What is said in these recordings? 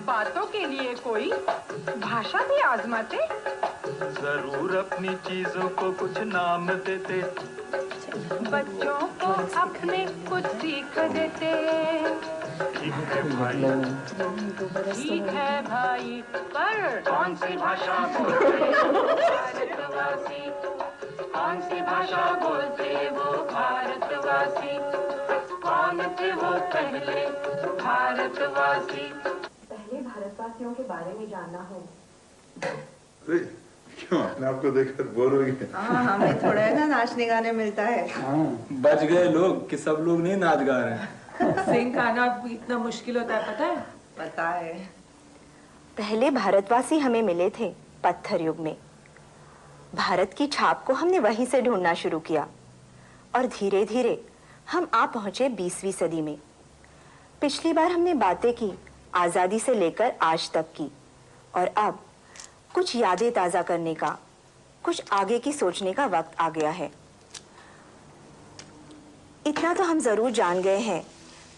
बातों के लिए कोई भाषा भी आजमाते, जरूर अपनी चीजों को कुछ नाम देते, बच्चों को अपने कुछ सीख देते। ठीक है भाई, ठीक है भाई, पर कौन सी भाषा बोलते वो भारतवासी, कौन सी भाषा बोलते वो भारतवासी, कौन थे वो पहले भारतवासी। पहले भारतवासियों के बारे में जानना हो। क्यों अपने आपको देखकर बोर हो गए? हाँ, हमें थोड़ा है ना नाचने गाने मिलता है। हाँ, बच गए लोग कि सब लोग नहीं नाच गा रहे हैं। सिंह खाना इतना मुश्किल होता है, पता है? पता है। पहले भारतवासी हमें मिले थे पत्थर युग में। भारत की छाप को हमने वहीं से ढूंढना शुरू किया और धीरे धीरे हम आ पहुंचे 20वीं सदी में। पिछली बार हमने बातें की आजादी से लेकर आज तक की, और अब कुछ यादें ताजा करने का, कुछ आगे की सोचने का वक्त आ गया है। इतना तो हम जरूर जान गए हैं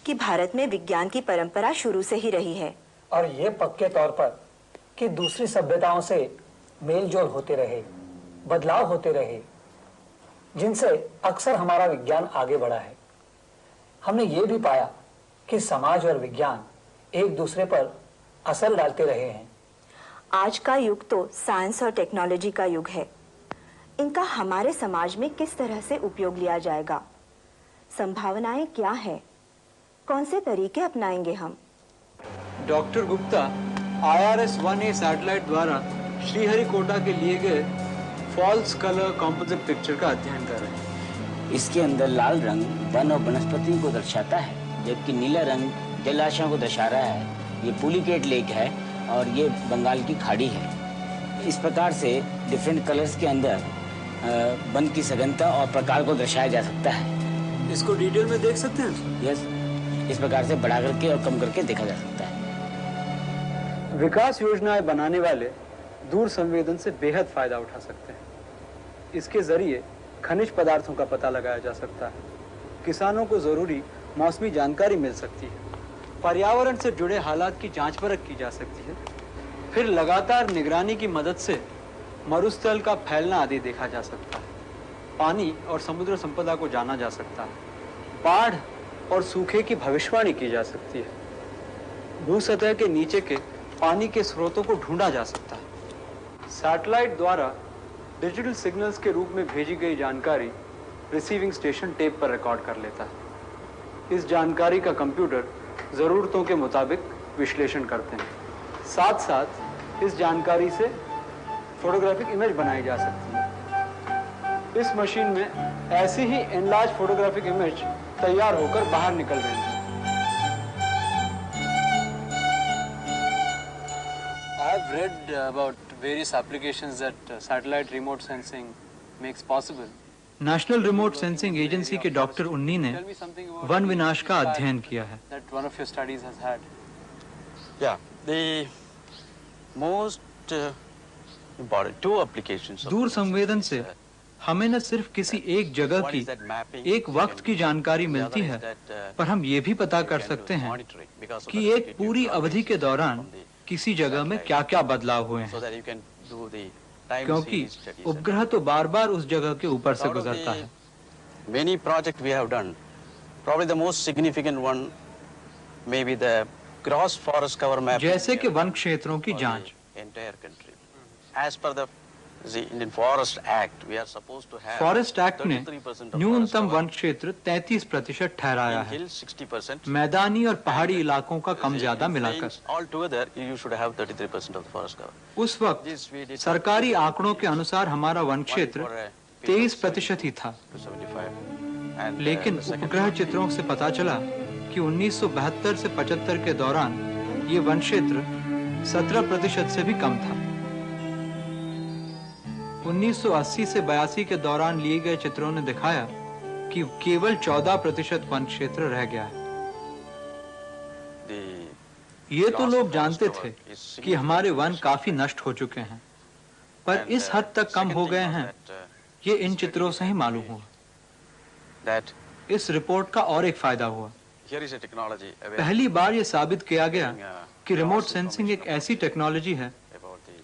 कि भारत में विज्ञान की परंपरा शुरू से ही रही है, और ये पक्के तौर पर कि दूसरी सभ्यताओं से मेल जोल होते रहे, बदलाव होते रहे, जिनसे अक्सर हमारा विज्ञान आगे बढ़ा है। हमने ये भी पाया कि समाज और विज्ञान एक दूसरे पर असर डालते रहे हैं। आज का युग तो साइंस और टेक्नोलॉजी का युग है। इनका हमारे समाज में किस तरह से उपयोग लिया जाएगा, संभावनाएं क्या है, कौन से तरीके अपनाएंगे हम? डॉक्टर गुप्ता IRS-1A सैटेलाइट द्वारा श्रीहरिकोटा के लिए गए फॉल्स कलर कॉम्पोजिट पिक्चर का अध्ययन कर रहे हैं। इसके अंदर लाल रंग वन और वनस्पतियों को दर्शाता है, जबकि नीला रंग जलाशयों को दर्शा रहा है। ये पुलिकेट लेक है और ये बंगाल की खाड़ी है। इस प्रकार से डिफरेंट कलर्स के अंदर वन की सघनता और प्रकार को दर्शाया जा सकता है। इसको डिटेल में देख सकते हैं? यस, इस प्रकार से बढ़ा करके और कम करके देखा जा सकता है। विकास योजनाएं बनाने वाले दूर संवेदन से बेहद फायदा उठा सकते हैं। इसके जरिए खनिज पदार्थों का पता लगाया जा सकता है, किसानों को जरूरी मौसमी जानकारी मिल सकती है, पर्यावरण से जुड़े हालात की जांच परख की जा सकती है, फिर लगातार निगरानी की मदद से मरुस्थल का फैलना आदि देखा जा सकता है, पानी और समुद्र संपदा को जाना जा सकता है, बाढ़ और सूखे की भविष्यवाणी की जा सकती है, भूसतह के नीचे के पानी के स्रोतों को ढूंढा जा सकता है। सैटेलाइट द्वारा डिजिटल सिग्नल्स के रूप में भेजी गई जानकारी रिसीविंग स्टेशन टेप पर रिकॉर्ड कर लेता है। इस जानकारी का कंप्यूटर ज़रूरतों के मुताबिक विश्लेषण करते हैं। साथ साथ इस जानकारी से फोटोग्राफिक इमेज बनाई जा सकती है। इस मशीन में ऐसी ही एनलार्ज फोटोग्राफिक इमेज तैयार होकर बाहर निकल रही है। I have read about various applications that satellite remote sensing makes possible. National remote sensing agency के डॉक्टर उन्नी ने वन विनाश का अध्ययन किया है। दूर संवेदन से हमें न सिर्फ किसी एक जगह की, एक वक्त की जानकारी मिलती है, पर हम ये भी पता कर सकते हैं कि एक पूरी अवधि के दौरान किसी जगह में क्या क्या बदलाव हुए हैं, क्योंकि उपग्रह तो बार बार उस जगह के ऊपर से गुजरता है। Many projects we have done, probably the most significant one may be the gross forest cover map. जैसे कि वन क्षेत्रों की जांच। Entire country. As per the Indian Forest Act, we are supposed to have. Forest act ने न्यूनतम one क्षेत्र 33% ठहराया है, 60%. मैदानी और पहाड़ी इलाकों का कम ज्यादा मिलाकर। All together, you should have 33% of the forest cover. उस वक्त सरकारी आंकड़ों के अनुसार हमारा वन क्षेत्र 23% ही था, लेकिन उपग्रह चित्रों से पता चला कि 1972 से 75 के दौरान ये वन क्षेत्र 17% से भी कम था। 1980 से 82 के दौरान लिए गए चित्रों ने दिखाया कि केवल 14% वन क्षेत्र रह गया है। ये तो लोग जानते थे कि हमारे वन काफी नष्ट हो चुके हैं, पर इस हद तक कम हो गए हैं, ये इन चित्रों से ही मालूम हुआ। इस रिपोर्ट का और एक फायदा हुआ here is a technology पहली बार ये साबित किया गया कि रिमोट सेंसिंग एक ऐसी टेक्नोलॉजी है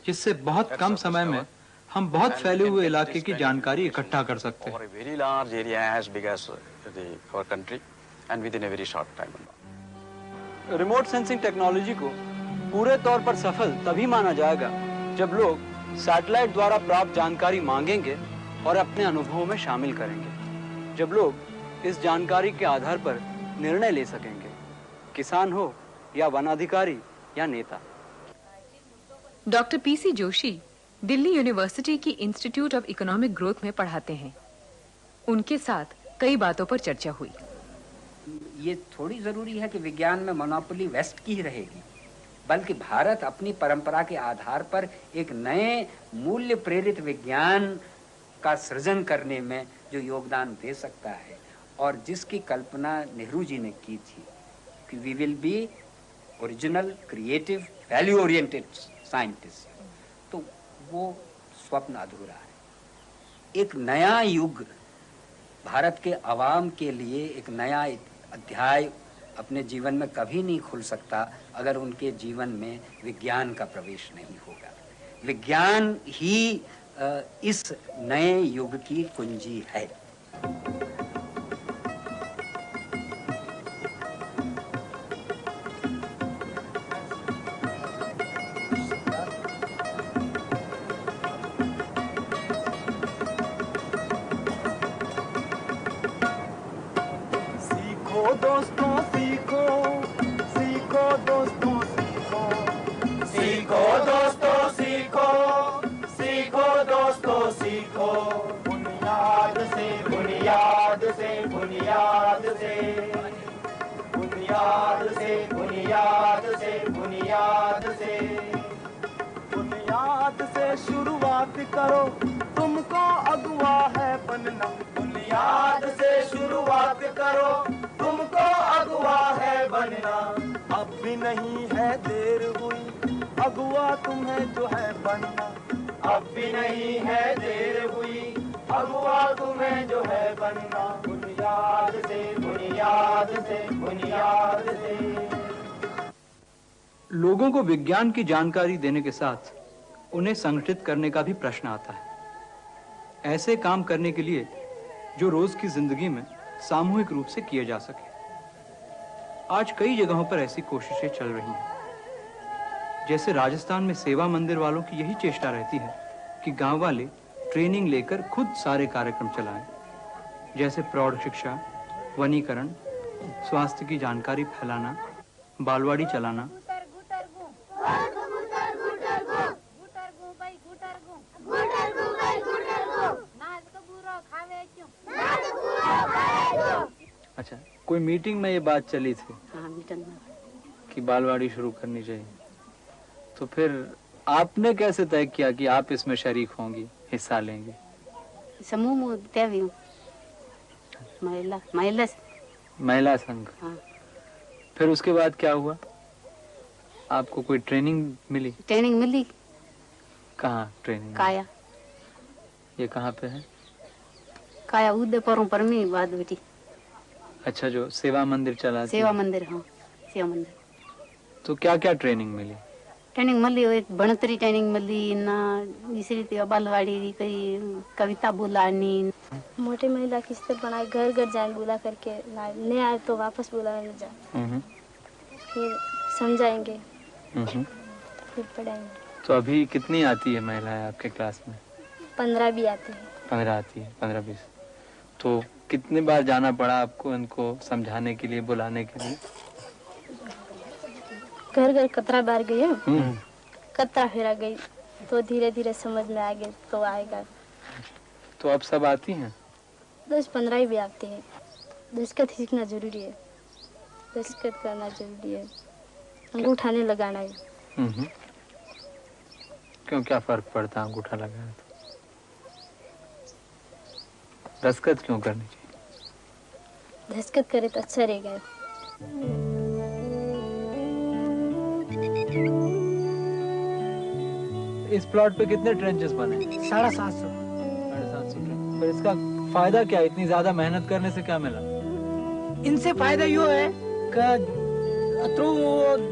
जिससे बहुत कम समय में हम बहुत फैले हुए इलाके की जानकारी इकट्ठा कर सकते हैं। over a very large area as big as our country and within a very short time. Remote sensing technology को पूरे तौर पर सफल तभी माना जाएगा जब लोग सैटेलाइट द्वारा प्राप्त जानकारी मांगेंगे और अपने अनुभवों में शामिल करेंगे। जब लोग इस जानकारी के आधार पर निर्णय ले सकेंगे, किसान हो या वन अधिकारी या नेता। Doctor PC Joshi Delhi university की इंस्टीट्यूट ऑफ इकोनॉमिक ग्रोथ में पढ़ाते हैं। उनके साथ कई बातों पर चर्चा हुई। ये थोड़ी जरूरी है कि विज्ञान में मोनोपोली वेस्ट की ही रहेगी, बल्कि भारत अपनी परंपरा के आधार पर एक नए मूल्य प्रेरित विज्ञान का सृजन करने में जो योगदान दे सकता है और जिसकी कल्पना नेहरू जी ने की थी कि we will be original, creative, value oriented scientist, तो वो स्वप्न अधूरा है। एक नया युग भारत के अवाम के लिए, एक नया अध्याय अपने जीवन में कभी नहीं खुल सकता अगर उनके जीवन में विज्ञान का प्रवेश नहीं होगा। विज्ञान ही इस नए युग की कुंजी है। शुरुआत करो, तुमको अगुआ है बनना। बुनियाद से शुरुआत करो, तुमको अगुआ है बनना। अब भी नहीं है देर हुई, अगुआ तुम्हें जो है बनना। अब भी नहीं है देर हुई, अगुआ तुम्हें जो है बनना। बुनियाद से, बुनियाद से, बुनियाद से। लोगों को विज्ञान की जानकारी देने के साथ उन्हें संगठित करने का भी प्रश्न आता है, ऐसे काम करने के लिए जो रोज की जिंदगी में सामूहिक रूप से किए जा सके। आज कई जगहों पर ऐसी कोशिशें चल रही हैं। जैसे राजस्थान में सेवा मंदिर वालों की यही चेष्टा रहती है कि गांव वाले ट्रेनिंग लेकर खुद सारे कार्यक्रम चलाएं, जैसे प्रौढ़ शिक्षा, वनीकरण, स्वास्थ्य की जानकारी फैलाना, बालवाड़ी चलाना। अच्छा, कोई मीटिंग में ये बात चली थी? हाँ, मीटिंग में कि बालवाड़ी शुरू करनी चाहिए, तो फिर आपने कैसे तय किया कि आप इसमें शरीक होंगी, हिस्सा लेंगे? समूह में देवी हूँ, महिला संघ। हाँ। फिर उसके बाद क्या हुआ? आपको कोई ट्रेनिंग मिली? ट्रेनिंग मिली। कहाँ ट्रेनिंग? काया। ये कहाँ पे है? काया उदयपुर पर में बात बेटी। अच्छा, जो सेवा मंदिर चला? सेवा मंदिर, हाँ, सेवा मंदिर। तो क्या क्या ट्रेनिंग मिली? ट्रेनिंग मिली, एक भणतरी ट्रेनिंग मिली ना, इस रीति बालवाड़ी, कई कविता बुलानी। मोटे महिला किस्तें बनाए, घर घर जाए, बुला करके लाए, नहीं आए तो वापस बुला ले जाए, फिर समझाएंगे, फिर पढ़ाएंगे। तो अभी कितनी आती है महिलाएं आपके क्लास में? 15 भी आते हैं। 15 आती है, 15-20। तो कितने बार जाना पड़ा आपको इनको समझाने के लिए, बुलाने के लिए? घर घर कतरा बार गए, कतरा फेरा गई, तो धीरे धीरे समझ में आ गए तो आएगा। तो अब सब आती हैं? 10-15 भी आते हैं। दस्तखत सीखना जरूरी है, दस्तखत करना जरूरी है, अंगूठा नहीं लगाना है। क्यों, क्या फर्क पड़ता है अंगूठा लगाने तो? दस्तखत क्यों करनी चाहिए? दस्तखत करे तो अच्छा रहेगा। इस प्लॉट पे कितने ट्रेंचेस बने? 750। 750 ट्रेंच। पर इसका फायदा क्या है? इतनी ज्यादा मेहनत करने से क्या मिला? इनसे फायदा यो है अतरू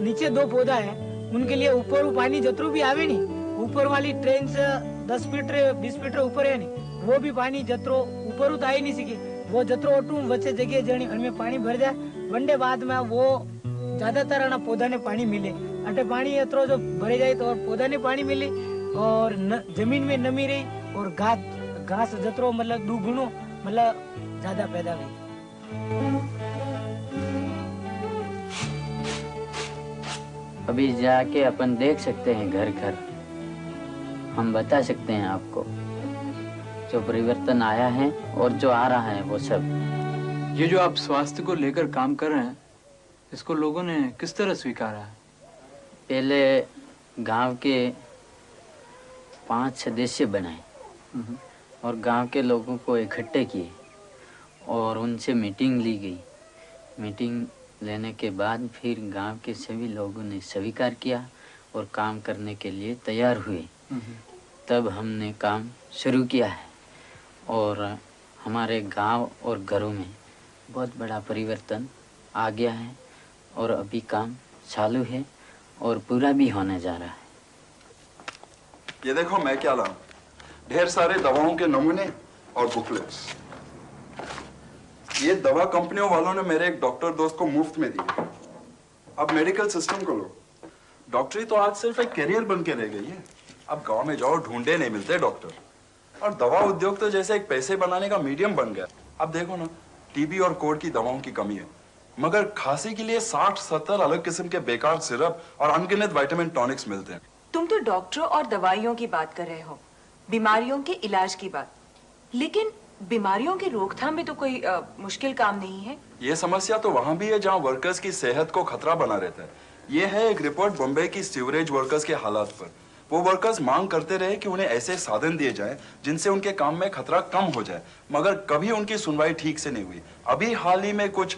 नीचे 2 पौधा है, उनके लिए ऊपर पानी जतरू भी आवे नहीं, ऊपर वाली ट्रेन से 10 मीटर 20 मीटर ऊपर है नहीं, वो भी पानी जतरो ऊपर तो आई नहीं सके, वो जतरो ओटू वच्चे जगह जणी उनमें पानी भर जाए, वनडे बाद में वो ज्यादातर ना पौधा ने पानी मिले, अटे पानी अतरो जो भरे जाए तो पौधा ने पानी मिले और जमीन में नमी रही और घास जतरो मतलब 2 गुणों मतलब ज्यादा पैदा हुई। अभी जाके अपन देख सकते हैं घर घर, हम बता सकते हैं आपको जो परिवर्तन आया है और जो आ रहा है वो सब। ये जो आप स्वास्थ्य को लेकर काम कर रहे हैं, इसको लोगों ने किस तरह स्वीकारा है? पहले गांव के 5 सदस्य बनाए और गांव के लोगों को इकट्ठे किए और उनसे मीटिंग ली गई। मीटिंग लेने के बाद फिर गांव के सभी लोगों ने स्वीकार किया और काम करने के लिए तैयार हुए। तब हमने काम शुरू किया है और हमारे गांव और घरों में बहुत बड़ा परिवर्तन आ गया है और अभी काम चालू है और पूरा भी होने जा रहा है। ये देखो मैं क्या लाऊं, ढेर सारे दवाओं के नमूने और बुकलेट्स। ये दवा कंपनियों वालों ने मेरे एक डॉक्टर दोस्त को मुफ्त में दी। अब मेडिकल सिस्टम को लो, डॉक्टरी तो आज सिर्फ एक करियर बन के रह गई है। अब गांव में जाओ, ढूंढे नहीं मिलते डॉक्टर, और दवा उद्योग तो जैसे एक पैसे बनाने का मीडियम बन गया। अब देखो ना, टीबी और कोढ़ की दवाओं की कमी है, मगर खांसी के लिए 60-70 अलग किस्म के बेकार सिरप और अनगिनत विटामिन टॉनिक्स मिलते हैं। तुम तो डॉक्टरों और दवाइयों की बात कर रहे हो, बीमारियों के इलाज की बात, लेकिन बीमारियों की रोकथाम में तो कोई मुश्किल काम नहीं है। ये समस्या तो वहां भी है जहां वर्कर्स की सेहत को खतरा बना रहता है। ये है एक रिपोर्ट बम्बई की सीवरेज वर्कर्स के हालात पर। वो वर्कर्स मांग करते रहे कि उन्हें ऐसे साधन दिए जाएं जिनसे उनके काम में खतरा कम हो जाए, मगर कभी उनकी सुनवाई ठीक से नहीं हुई। अभी हाल ही में कुछ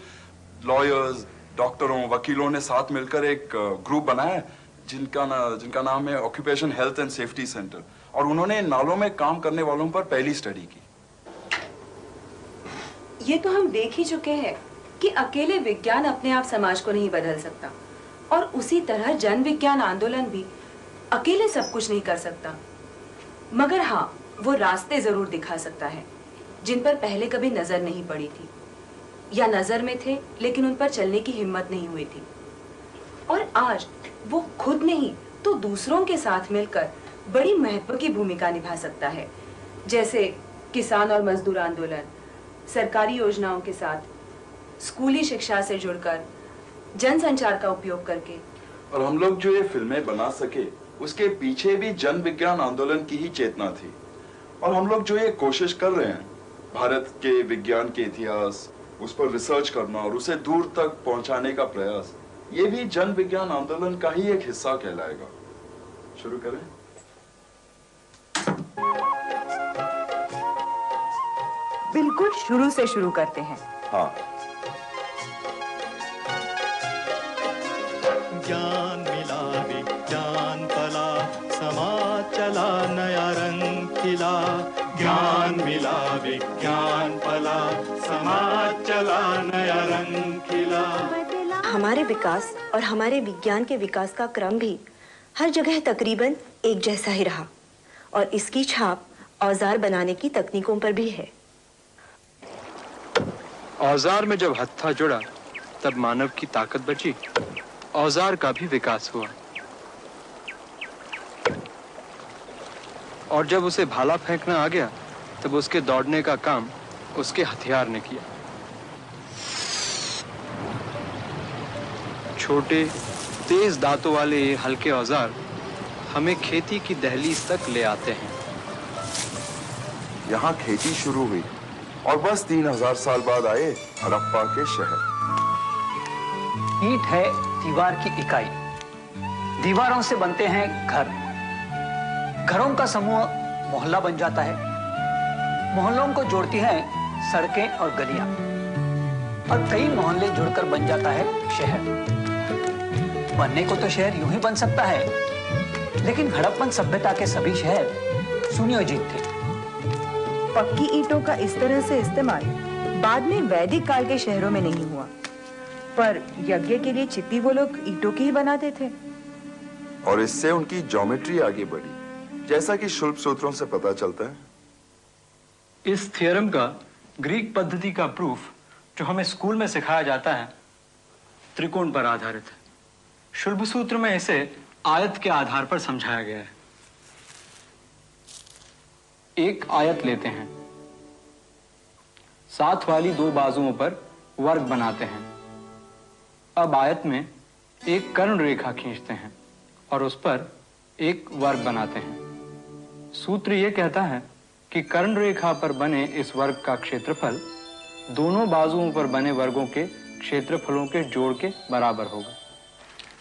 लॉयर्स, डॉक्टरों, वकीलों ने साथ मिलकर एक ग्रुप बनाया है जिनका नाम है occupation health and safety centre, और उन्होंने नालों में काम करने वालों पर पहली स्टडी की। ये तो हम देख ही चुके हैं कि अकेले विज्ञान अपने आप समाज को नहीं बदल सकता, और उसी तरह जन विज्ञान आंदोलन भी अकेले सब कुछ नहीं कर सकता, मगर हाँ, वो रास्ते जरूर दिखा सकता है जिन पर पहले कभी नजर नहीं पड़ी थी, या नजर में थे लेकिन उन पर चलने की हिम्मत नहीं हुई थी। और आज वो खुद नहीं तो दूसरों के साथ मिलकर बड़ी महत्व की भूमिका निभा सकता है, जैसे किसान और मजदूर आंदोलन, सरकारी योजनाओं के साथ, स्कूली शिक्षा से जुड़कर, जनसंचार का उपयोग करके। और हम लोग जो ये फिल्में बना सके उसके पीछे भी जन विज्ञान आंदोलन की ही चेतना थी। और हम लोग जो ये कोशिश कर रहे हैं भारत के विज्ञान के इतिहास, उस पर रिसर्च करना और उसे दूर तक पहुंचाने का प्रयास, ये भी जन विज्ञान आंदोलन का ही एक हिस्सा कहलाएगा। शुरू करें? बिल्कुल शुरू से शुरू करते हैं। हाँ। ज्ञान मिला विज्ञान पला, समाज चला नया रंग खिला। ज्ञान मिला विज्ञान पला, समाज चला नया रंग खिला। हमारे विकास और हमारे विज्ञान के विकास का क्रम भी हर जगह तकरीबन एक जैसा ही रहा, और इसकी छाप औजार बनाने की तकनीकों पर भी है। औजार में जब हत्था जुड़ा तब मानव की ताकत बची, औजार का भी विकास हुआ। और जब उसे भाला फेंकना आ गया तब उसके दौड़ने का काम उसके हथियार ने किया। छोटे तेज दांतों वाले ये हल्के औजार हमें खेती की दहलीज तक ले आते हैं। यहाँ खेती शुरू हुई और बस 3000 साल बाद आए हड़प्पा के शहर। ईंट है दीवार की इकाई, दीवारों से बनते हैं घर, घरों का समूह मोहल्ला बन जाता है, मोहल्लों को जोड़ती हैं सड़कें और गलियां, और कई मोहल्ले जुड़कर बन जाता है शहर। बनने को तो शहर यूं ही बन सकता है, लेकिन हड़प्पन सभ्यता के सभी शहर सुनियोजित थे। पक्की ईंटों का इस तरह से इस्तेमाल बाद में वैदिक काल के शहरों में नहीं हुआ। पर यज्ञ के लिए चित्ती वो लोग ईंटों की ही बनाते थे। और इससे उनकी ज्योमेट्री आगे बढ़ी, जैसा कि शुल्ब सूत्रों से पता चलता है। इस थ्योरम का ग्रीक पद्धति का प्रूफ जो हमें स्कूल में सिखाया जाता है त्रिकोण पर आधारित है। शुल्ब सूत्र में इसे आयत के आधार पर समझाया गया है। एक आयत लेते हैं, साथ वाली दो बाजुओं पर वर्ग बनाते हैं। अब आयत में एक कर्ण रेखा खींचते हैं और उस पर एक वर्ग बनाते हैं। सूत्र यह कहता है कि कर्ण रेखा पर बने इस वर्ग का क्षेत्रफल दोनों बाजुओं पर बने वर्गों के क्षेत्रफलों के जोड़ के बराबर होगा।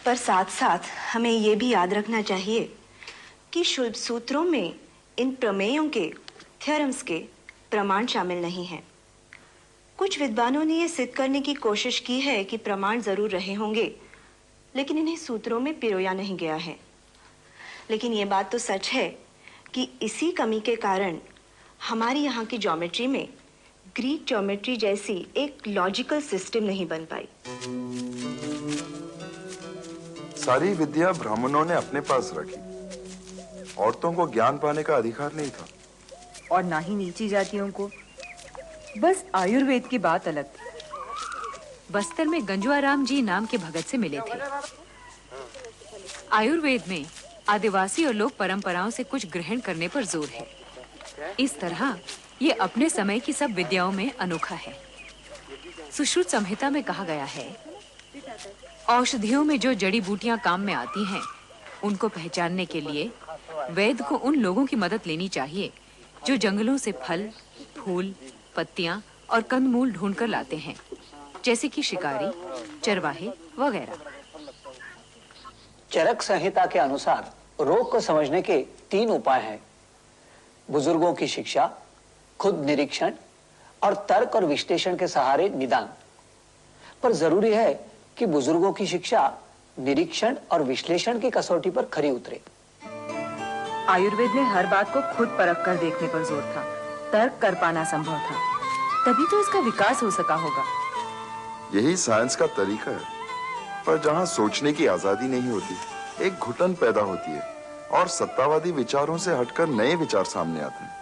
पर साथ साथ हमें यह भी याद रखना चाहिए कि शुल्ब सूत्रों में इन प्रमेयों के, थ्योरम्स के प्रमाण शामिल नहीं हैं। कुछ विद्वानों ने यह सिद्ध करने की कोशिश की है कि प्रमाण जरूर रहे होंगे, लेकिन इन्हें सूत्रों में पिरोया नहीं गया है। लेकिन यह बात तो सच है कि इसी कमी के कारण हमारी यहाँ की ज्योमेट्री में ग्रीक ज्योमेट्री जैसी एक लॉजिकल सिस्टम नहीं बन पाई। सारी विद्या ब्राह्मणों ने अपने पास रखी, औरतों को ज्ञान पाने का अधिकार नहीं था। और ना ही नीची जातियों को। बस आयुर्वेद की बात अलग थी। बस्तर में गंजुआराम जी नाम के भगत से मिले थे। आयुर्वेद में आदिवासी और लोक परंपराओं से कुछ ग्रहण करने पर जोर है। इस तरह ये अपने समय की सब विद्याओं में अनोखा है। सुश्रुत संहिता में कहा गया है, औषधियों में जो जड़ी बूटियां काम में आती हैं, उनको पहचानने के लिए वैद्य को उन लोगों की मदद लेनी चाहिए जो जंगलों से फल, फूल, पत्तियां और कंदमूल ढूंढ कर लाते हैं, जैसे कि शिकारी, चरवाहे वगैरह। चरक संहिता के अनुसार रोग को समझने के 3 उपाय हैं: बुजुर्गों की शिक्षा, खुद निरीक्षण और तर्क और विश्लेषण के सहारे निदान। पर जरूरी है कि बुजुर्गों की शिक्षा निरीक्षण और विश्लेषण की कसौटी पर खरी उतरे। आयुर्वेद ने हर बात को खुद परख कर देखने पर जोर था। तर्क कर पाना संभव था, तभी तो इसका विकास हो सका होगा। यही साइंस का तरीका है। पर जहाँ सोचने की आजादी नहीं होती, एक घुटन पैदा होती है और सत्तावादी विचारों से हटकर नए विचार सामने आते हैं।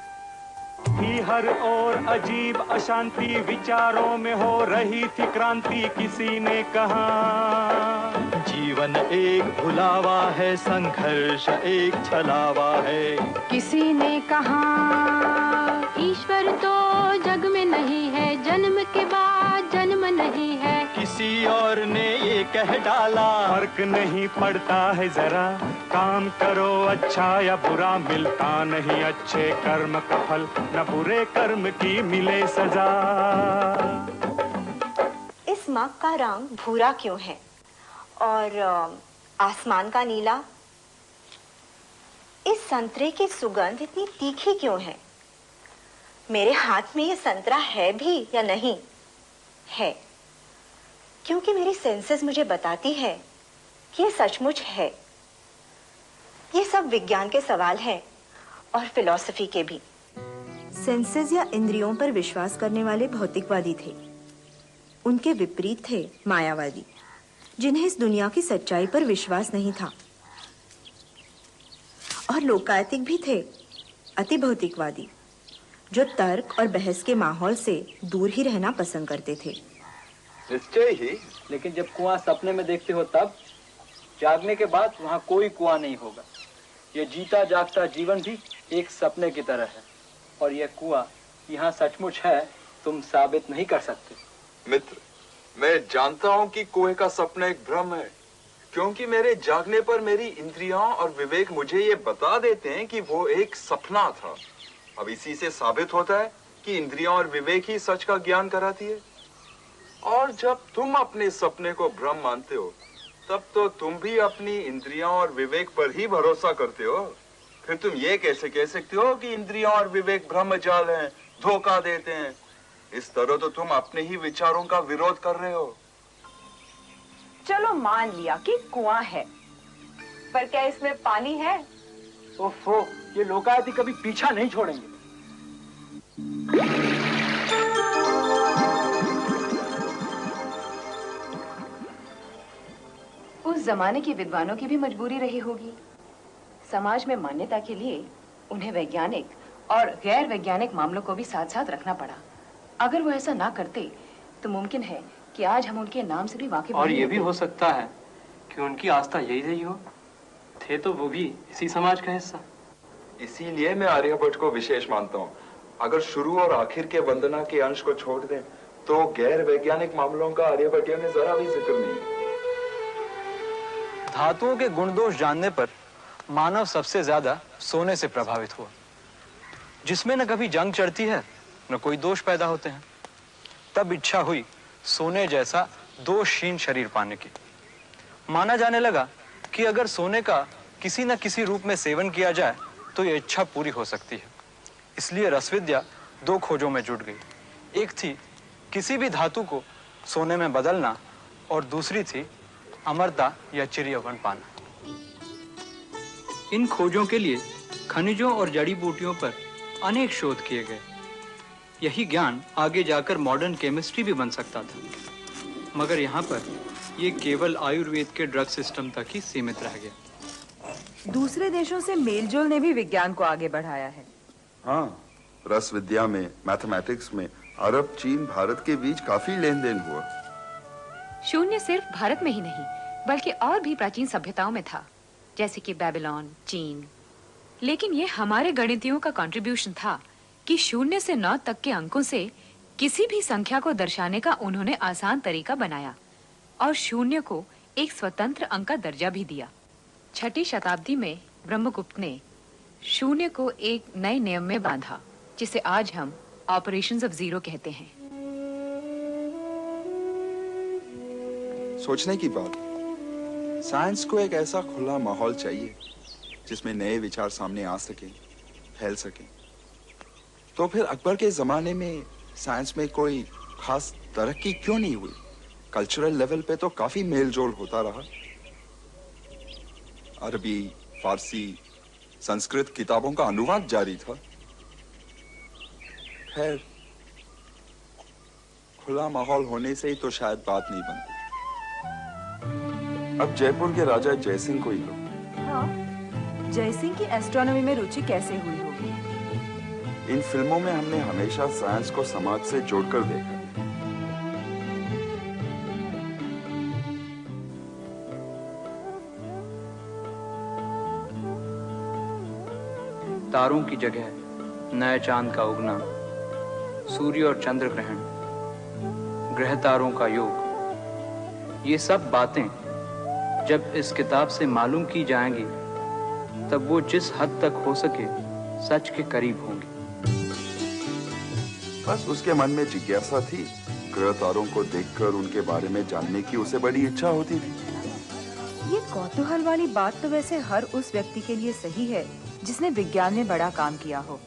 कि हर ओर अजीब अशांति, विचारों में हो रही थी क्रांति। किसी ने कहा जीवन एक भुलावा है, संघर्ष एक छलावा है। किसी ने कहा ईश्वर तो जग में नहीं है, जन्म के बाद जन्म नहीं है। किसी और ने ये कह डाला फर्क नहीं पड़ता है जरा, काम करो अच्छा या बुरा, मिलता नहीं अच्छे कर्म का फल, न बुरे कर्म की मिले सजा। इस मग का रंग भूरा क्यों है और आसमान का नीला? इस संतरे की सुगंध इतनी तीखी क्यों है? मेरे हाथ में ये संतरा है भी या नहीं है, क्योंकि मेरी सेंसेस मुझे बताती है कि ये सचमुच है। ये सब विज्ञान के सवाल हैं और फिलॉसफी के भी। सेंसेस या इंद्रियों पर विश्वास करने वाले भौतिकवादी थे। उनके विपरीत थे मायावादी, जिन्हें इस दुनिया की सच्चाई पर विश्वास नहीं था। और लोकायतिक भी थे, अति भौतिकवादी, जो तर्क और बहस के माहौल से दूर ही रहना पसंद करते थे। निश्चय ही, लेकिन जब कुआं सपने में देखते हो तब, जागने के बाद वहाँ कोई कुआं नहीं होगा। यह जीता जागता जीवन भी एक सपने की तरह है, और यह कुआं यहाँ सचमुच है, तुम साबित नहीं कर सकते। मित्र, मैं जानता हूँ कि कुएं का सपना एक भ्रम है, क्योंकि मेरे जागने पर मेरी इंद्रियां और विवेक मुझे ये बता देते हैं कि वो एक सपना था। अब इसी से साबित होता है कि इंद्रियां और विवेक ही सच का ज्ञान कराती है। और जब तुम अपने सपने को भ्रम मानते हो, तब तो तुम भी अपनी इंद्रियां और विवेक पर ही भरोसा करते हो। फिर तुम ये कैसे कह सकते हो कि इंद्रियां और विवेक भ्रमजाल हैं, धोखा देते हैं? इस तरह तो तुम अपने ही विचारों का विरोध कर रहे हो। चलो मान लिया कि कुआं है, पर क्या इसमें पानी है? ओफो, ये लोकायती कभी पीछा नहीं छोड़ेंगे। जमाने के विद्वानों की भी मजबूरी रही होगी। समाज में मान्यता के लिए उन्हें वैज्ञानिक और गैर वैज्ञानिक मामलों को भी साथ साथ रखना पड़ा। अगर वो ऐसा ना करते तो मुमकिन है कि आज हम उनके नाम से भी वाकिफ और नहीं ये भी होते। हो सकता है कि उनकी आस्था यही रही हो, थे तो वो भी इसी समाज का हिस्सा। इसीलिए मैं आर्यभट्ट को विशेष मानता हूँ। अगर शुरू और आखिर के वंदना के अंश को छोड़ दें तो गैर वैज्ञानिक मामलों का आर्यभट्टियों में जरा भी जिक्र नहीं है। धातुओं के गुण दोष जानने पर मानव सबसे ज्यादा सोने से प्रभावित हुआ, जिसमें न कभी जंग चढ़ती है न कोई दोष पैदा होते हैं। तब इच्छा हुई सोने जैसा दोषहीन शरीर पाने की। माना जाने लगा कि अगर सोने का किसी न किसी रूप में सेवन किया जाए तो यह इच्छा पूरी हो सकती है। इसलिए रसविद्या दो खोजों में जुट गई। एक थी किसी भी धातु को सोने में बदलना और दूसरी थी अमरता या चिर यौवन पाना। इन खोजों के लिए खनिजों और जड़ी बूटियों पर अनेक शोध किए गए। यही ज्ञान आगे जाकर मॉडर्न केमिस्ट्री भी बन सकता था, मगर यहाँ पर ये केवल आयुर्वेद के ड्रग सिस्टम तक ही सीमित रह गया। दूसरे देशों से मेलजोल ने भी विज्ञान को आगे बढ़ाया है। हाँ, रस विद्या में, मैथमेटिक्स में अरब, चीन, भारत के बीच काफी लेन देन हुआ। शून्य सिर्फ भारत में ही नहीं बल्कि और भी प्राचीन सभ्यताओं में था, जैसे कि बेबीलोन, चीन। लेकिन ये हमारे गणितियों का कंट्रीब्यूशन था कि 0 से 9 तक के अंकों से किसी भी संख्या को दर्शाने का उन्होंने आसान तरीका बनाया और 0 को एक स्वतंत्र अंक का दर्जा भी दिया। 6ठी शताब्दी में ब्रह्मगुप्त ने 0 को एक नए नियम में बांधा, जिसे आज हम ऑपरेशंस ऑफ जीरो कहते हैं। सोचने की बात, साइंस को एक ऐसा खुला माहौल चाहिए जिसमें नए विचार सामने आ सकें, फैल सकें। तो फिर अकबर के जमाने में साइंस में कोई खास तरक्की क्यों नहीं हुई? कल्चरल लेवल पे तो काफी मेलजोल होता रहा। अरबी, फारसी, संस्कृत किताबों का अनुवाद जारी था। खैर, खुला माहौल होने से ही तो शायद बात नहीं बनती। अब जयपुर के राजा जयसिंह को ही लो। हाँ, जयसिंह की एस्ट्रोनॉमी में रुचि कैसे हुई होगी? इन फिल्मों में हमने हमेशा साइंस को समाज से जोड़कर देखा। तारों की जगह नए चांद का उगना, सूर्य और चंद्र ग्रहण, ग्रह तारों का योग, ये सब बातें जब इस किताब से मालूम की जाएंगी तब वो जिस हद तक हो सके सच के करीब होंगी। बस उसके मन में जिज्ञासा थी। ग्रह तारों को देखकर उनके बारे में जानने की उसे बड़ी इच्छा होती थी। ये कौतूहल वाली बात तो वैसे हर उस व्यक्ति के लिए सही है जिसने विज्ञान में बड़ा काम किया हो।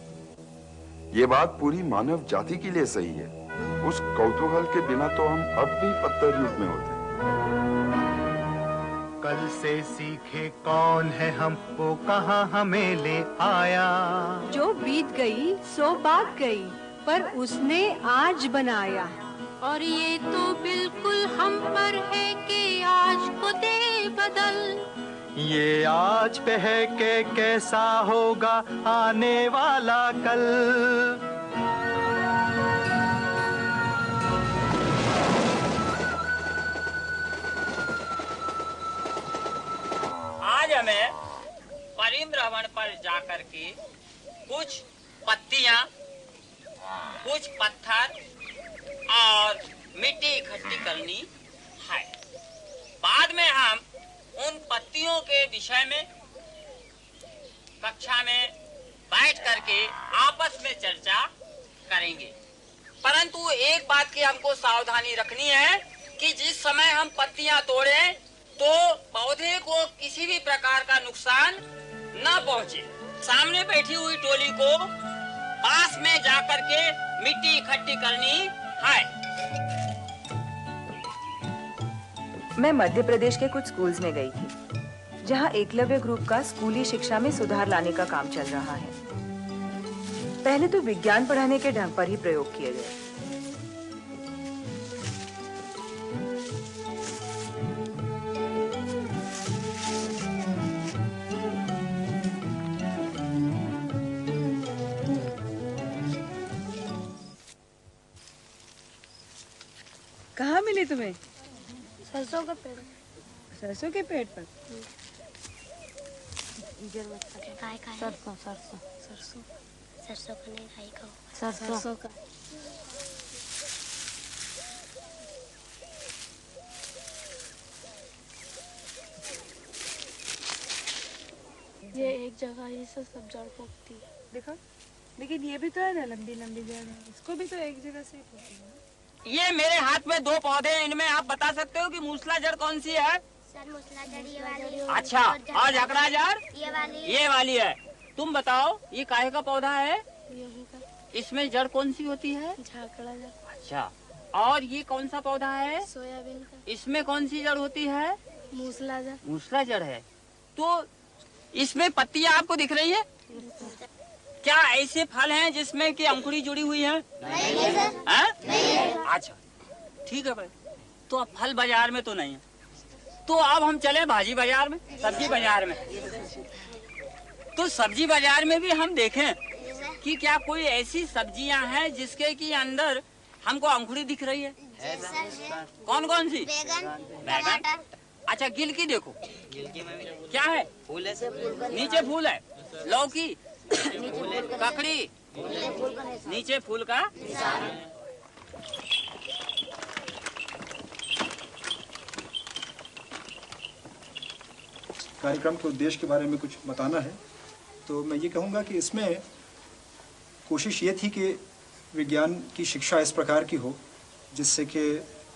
ये बात पूरी मानव जाति के लिए सही है। उस कौतूहल के बिना तो हम अब भी पत्थर युग में होते। कल से सीखे कौन है हमको, कहाँ हमें ले आया। जो बीत गई सो बात गई, पर उसने आज बनाया। और ये तो बिल्कुल हम पर है कि आज को दे बदल। ये आज पे है कि कैसा होगा आने वाला कल। आज हमें परिभ्रमण पर जाकर के कुछ पत्तियां, कुछ पत्थर और मिट्टी इकट्ठी करनी है। बाद में हम उन पत्तियों के विषय में कक्षा में बैठ करके आपस में चर्चा करेंगे। परंतु एक बात की हमको सावधानी रखनी है कि जिस समय हम पत्तियां तोड़ें तो पौधे को किसी भी प्रकार का नुकसान न पहुंचे। सामने बैठी हुई टोली को पास में जाकर के मिट्टी इकट्ठी करनी है। मैं मध्य प्रदेश के कुछ स्कूल्स में गई थी, जहां एकलव्य ग्रुप का स्कूली शिक्षा में सुधार लाने का काम चल रहा है। पहले तो विज्ञान पढ़ाने के ढंग पर ही प्रयोग किए गए। मिली तुम्हें? सरसों का पेड़। सरसों के पेड़ पर? सरसों सरसों सरसों सरसों का नहीं, राई का। सरसों का। ये एक जगह ही से सब जड़ पोकती है। देखो, लेकिन ये भी तो है ना, लंबी लंबी जड़ है, इसको भी तो एक जगह से ही पोती है। ये मेरे हाथ में 2 पौधे हैं, इनमें आप बता सकते हो कि मूसला जड़ कौन सी है? सर मूसला जड़ ये वाली। अच्छा, और झकड़ा जड़? ये वाली है। तुम बताओ, ये काहे का पौधा है? गेहूं का। इसमें जड़ कौन सी होती है? झकड़ा जड़। अच्छा, और ये कौन सा पौधा है? सोयाबीन का। इसमें कौन सी जड़ होती है? मूसला जड़। मूसला जड़ है। तो इसमें पत्तियां आपको दिख रही है? क्या ऐसे फल हैं जिसमें कि अंकुरी जुड़ी हुई है? नहीं सर। नहीं। अच्छा, ठीक है भाई। तो अब फल बाजार में तो नहीं है, तो अब हम चले भाजी बाजार में, सब्जी बाजार में। तो सब्जी बाजार में भी हम देखें कि क्या कोई ऐसी सब्जियां हैं जिसके की अंदर हमको अंकुरी दिख रही है? कौन कौन सी? बैगन। अच्छा, गिलकी देखो, क्या है? फूल है। नीचे फूल है। लौकी, ककड़ी, नीचे फूल का। कार्यक्रम के उद्देश्य के बारे में कुछ बताना है तो मैं ये कहूँगा कि इसमें कोशिश ये थी कि विज्ञान की शिक्षा इस प्रकार की हो जिससे कि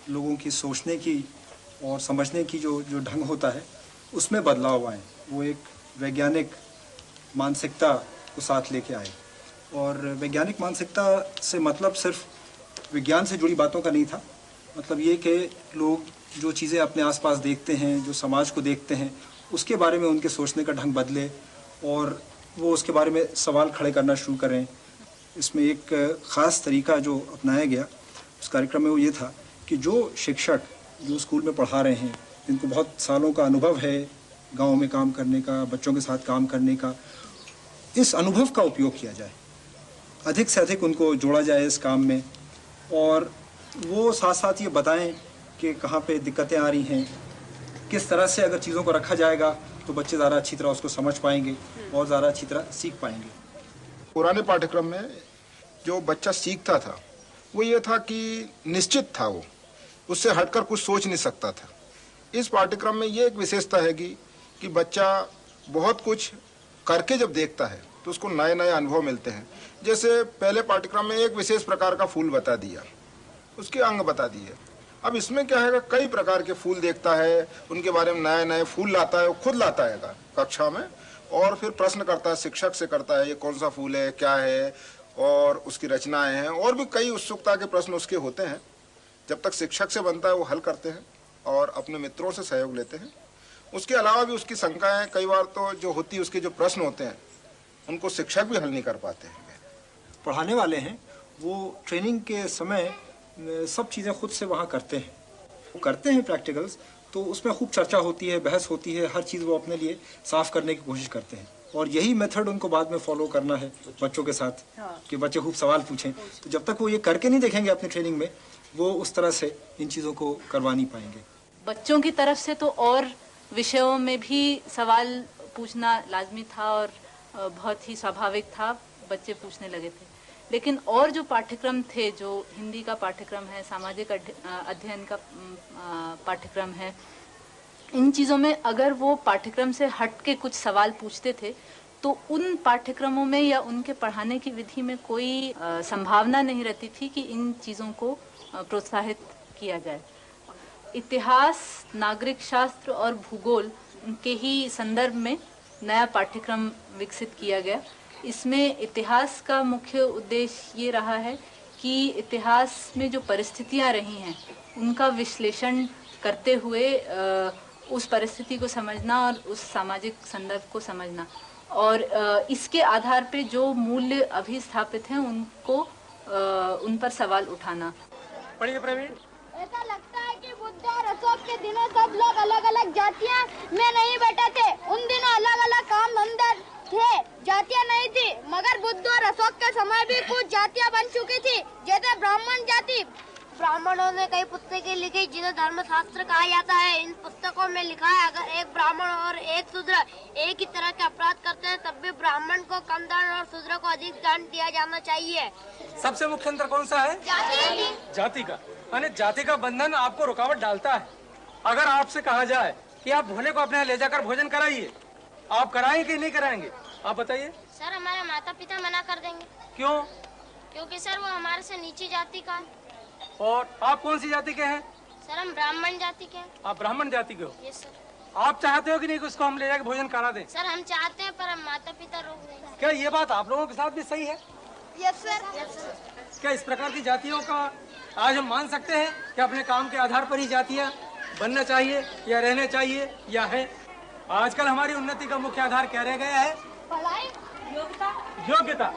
लोगों की सोचने की और समझने की जो ढंग होता है उसमें बदलाव आए, वो एक वैज्ञानिक मानसिकता को साथ लेके आए। और वैज्ञानिक मानसिकता से मतलब सिर्फ विज्ञान से जुड़ी बातों का नहीं था, मतलब ये कि लोग जो चीज़ें अपने आसपास देखते हैं, जो समाज को देखते हैं, उसके बारे में उनके सोचने का ढंग बदले और वो उसके बारे में सवाल खड़े करना शुरू करें। इसमें एक ख़ास तरीका जो अपनाया गया उस कार्यक्रम में वो ये था कि जो शिक्षक जो स्कूल में पढ़ा रहे हैं, जिनको बहुत सालों का अनुभव है गांव में काम करने का, बच्चों के साथ काम करने का, इस अनुभव का उपयोग किया जाए, अधिक से अधिक उनको जोड़ा जाए इस काम में और वो साथ साथ ये बताएं कि कहाँ पे दिक्कतें आ रही हैं, किस तरह से अगर चीज़ों को रखा जाएगा तो बच्चे ज़्यादा अच्छी तरह उसको समझ पाएंगे और ज़्यादा अच्छी तरह सीख पाएंगे। पुराने पाठ्यक्रम में जो बच्चा सीखता था वो ये था कि निश्चित था, वो उससे हटकर कुछ सोच नहीं सकता था। इस पाठ्यक्रम में ये एक विशेषता है कि बच्चा बहुत कुछ करके जब देखता है तो उसको नए नए अनुभव मिलते हैं। जैसे पहले पाठ्यक्रम में एक विशेष प्रकार का फूल बता दिया, उसके अंग बता दिए। अब इसमें क्या है, कई प्रकार के फूल देखता है, उनके बारे में नए नए फूल लाता है, वो खुद लाता है कक्षा में और फिर प्रश्न करता है, शिक्षक से करता है ये कौन सा फूल है, क्या है, और उसकी रचनाएं हैं और भी कई उत्सुकता के प्रश्न उसके होते हैं। जब तक शिक्षक से बनता है वो हल करते हैं और अपने मित्रों से सहयोग लेते हैं। उसके अलावा भी उसकी शंकाएं कई बार तो जो होती है, उसके जो प्रश्न होते हैं उनको शिक्षक भी हल नहीं कर पाते हैं। पढ़ाने वाले हैं वो ट्रेनिंग के समय सब चीज़ें खुद से वहाँ करते हैं, वो करते हैं प्रैक्टिकल्स, तो उसमें खूब चर्चा होती है, बहस होती है, हर चीज़ वो अपने लिए साफ करने की कोशिश करते हैं और यही मेथड उनको बाद में फॉलो करना है बच्चों के साथ कि बच्चे खूब सवाल पूछें। तो जब तक वो ये करके नहीं देखेंगे अपनी ट्रेनिंग में, वो उस तरह से इन चीज़ों को करवा नहीं पाएंगे। बच्चों की तरफ से तो और विषयों में भी सवाल पूछना लाजमी था और बहुत ही स्वाभाविक था, बच्चे पूछने लगे थे। लेकिन और जो पाठ्यक्रम थे, जो हिंदी का पाठ्यक्रम है, सामाजिक अध्ययन का पाठ्यक्रम है, इन चीज़ों में अगर वो पाठ्यक्रम से हट के कुछ सवाल पूछते थे तो उन पाठ्यक्रमों में या उनके पढ़ाने की विधि में कोई संभावना नहीं रहती थी कि इन चीज़ों को प्रोत्साहित किया जाए। इतिहास, नागरिक शास्त्र और भूगोल के ही संदर्भ में नया पाठ्यक्रम विकसित किया गया। इसमें इतिहास का मुख्य उद्देश्य ये रहा है कि इतिहास में जो परिस्थितियां रही हैं उनका विश्लेषण करते हुए उस परिस्थिति को समझना और उस सामाजिक संदर्भ को समझना और इसके आधार पे जो मूल्य अभी स्थापित हैं उनको उन पर सवाल उठाना। पढ़िए प्रवीण। ऐसा लगता है कि बुद्ध और अशोक के दिनों सब लोग अलग अलग जातियां में नहीं बैठे थे। उन दिनों अलग अलग काम धंधे थे, जातियां नहीं थी। मगर बुद्ध और अशोक के समय भी कुछ जातियां बन चुकी थी, जैसे ब्राह्मण जाति। ब्राह्मणों ने कई पुस्तकें लिखी जिन्हें धर्मशास्त्र कहा जाता है। इन पुस्तकों में लिखा है अगर एक ब्राह्मण और एक शूद्र एक ही तरह के अपराध करते हैं तब भी ब्राह्मण को कम दंड और शूद्र को अधिक दंड दिया जाना चाहिए। सबसे मुख्य अंतर कौन सा है? जाति का। यानी जाति का बंधन आपको रुकावट डालता है। अगर आपसे कहा जाए कि आप भोले को अपने यहाँ ले जाकर भोजन कराइए, आप कराएंगे कि नहीं कराएंगे? आप बताइए। सर हमारे माता पिता मना कर देंगे। क्यों? क्योंकि सर वो हमारे से नीची जाति का है। और आप कौन सी जाति के हैं? सर हम ब्राह्मण जाति के हैं। आप ब्राह्मण जाति के हो? Yes sir. आप चाहते हो कि नहीं कि उसको हम ले जाकर भोजन करा दें? सर हम चाहते हैं पर हम माता पिता रोक देंगे। क्या ये बात आप लोगों के साथ भी सही है? Yes sir. क्या इस प्रकार की जातियों का आज हम मान सकते हैं कि अपने काम के आधार पर ही जातियाँ बनना चाहिए या रहना चाहिए या है? आजकल हमारी उन्नति का मुख्य आधार क्या रह गया है? पढ़ाई, योग्यता।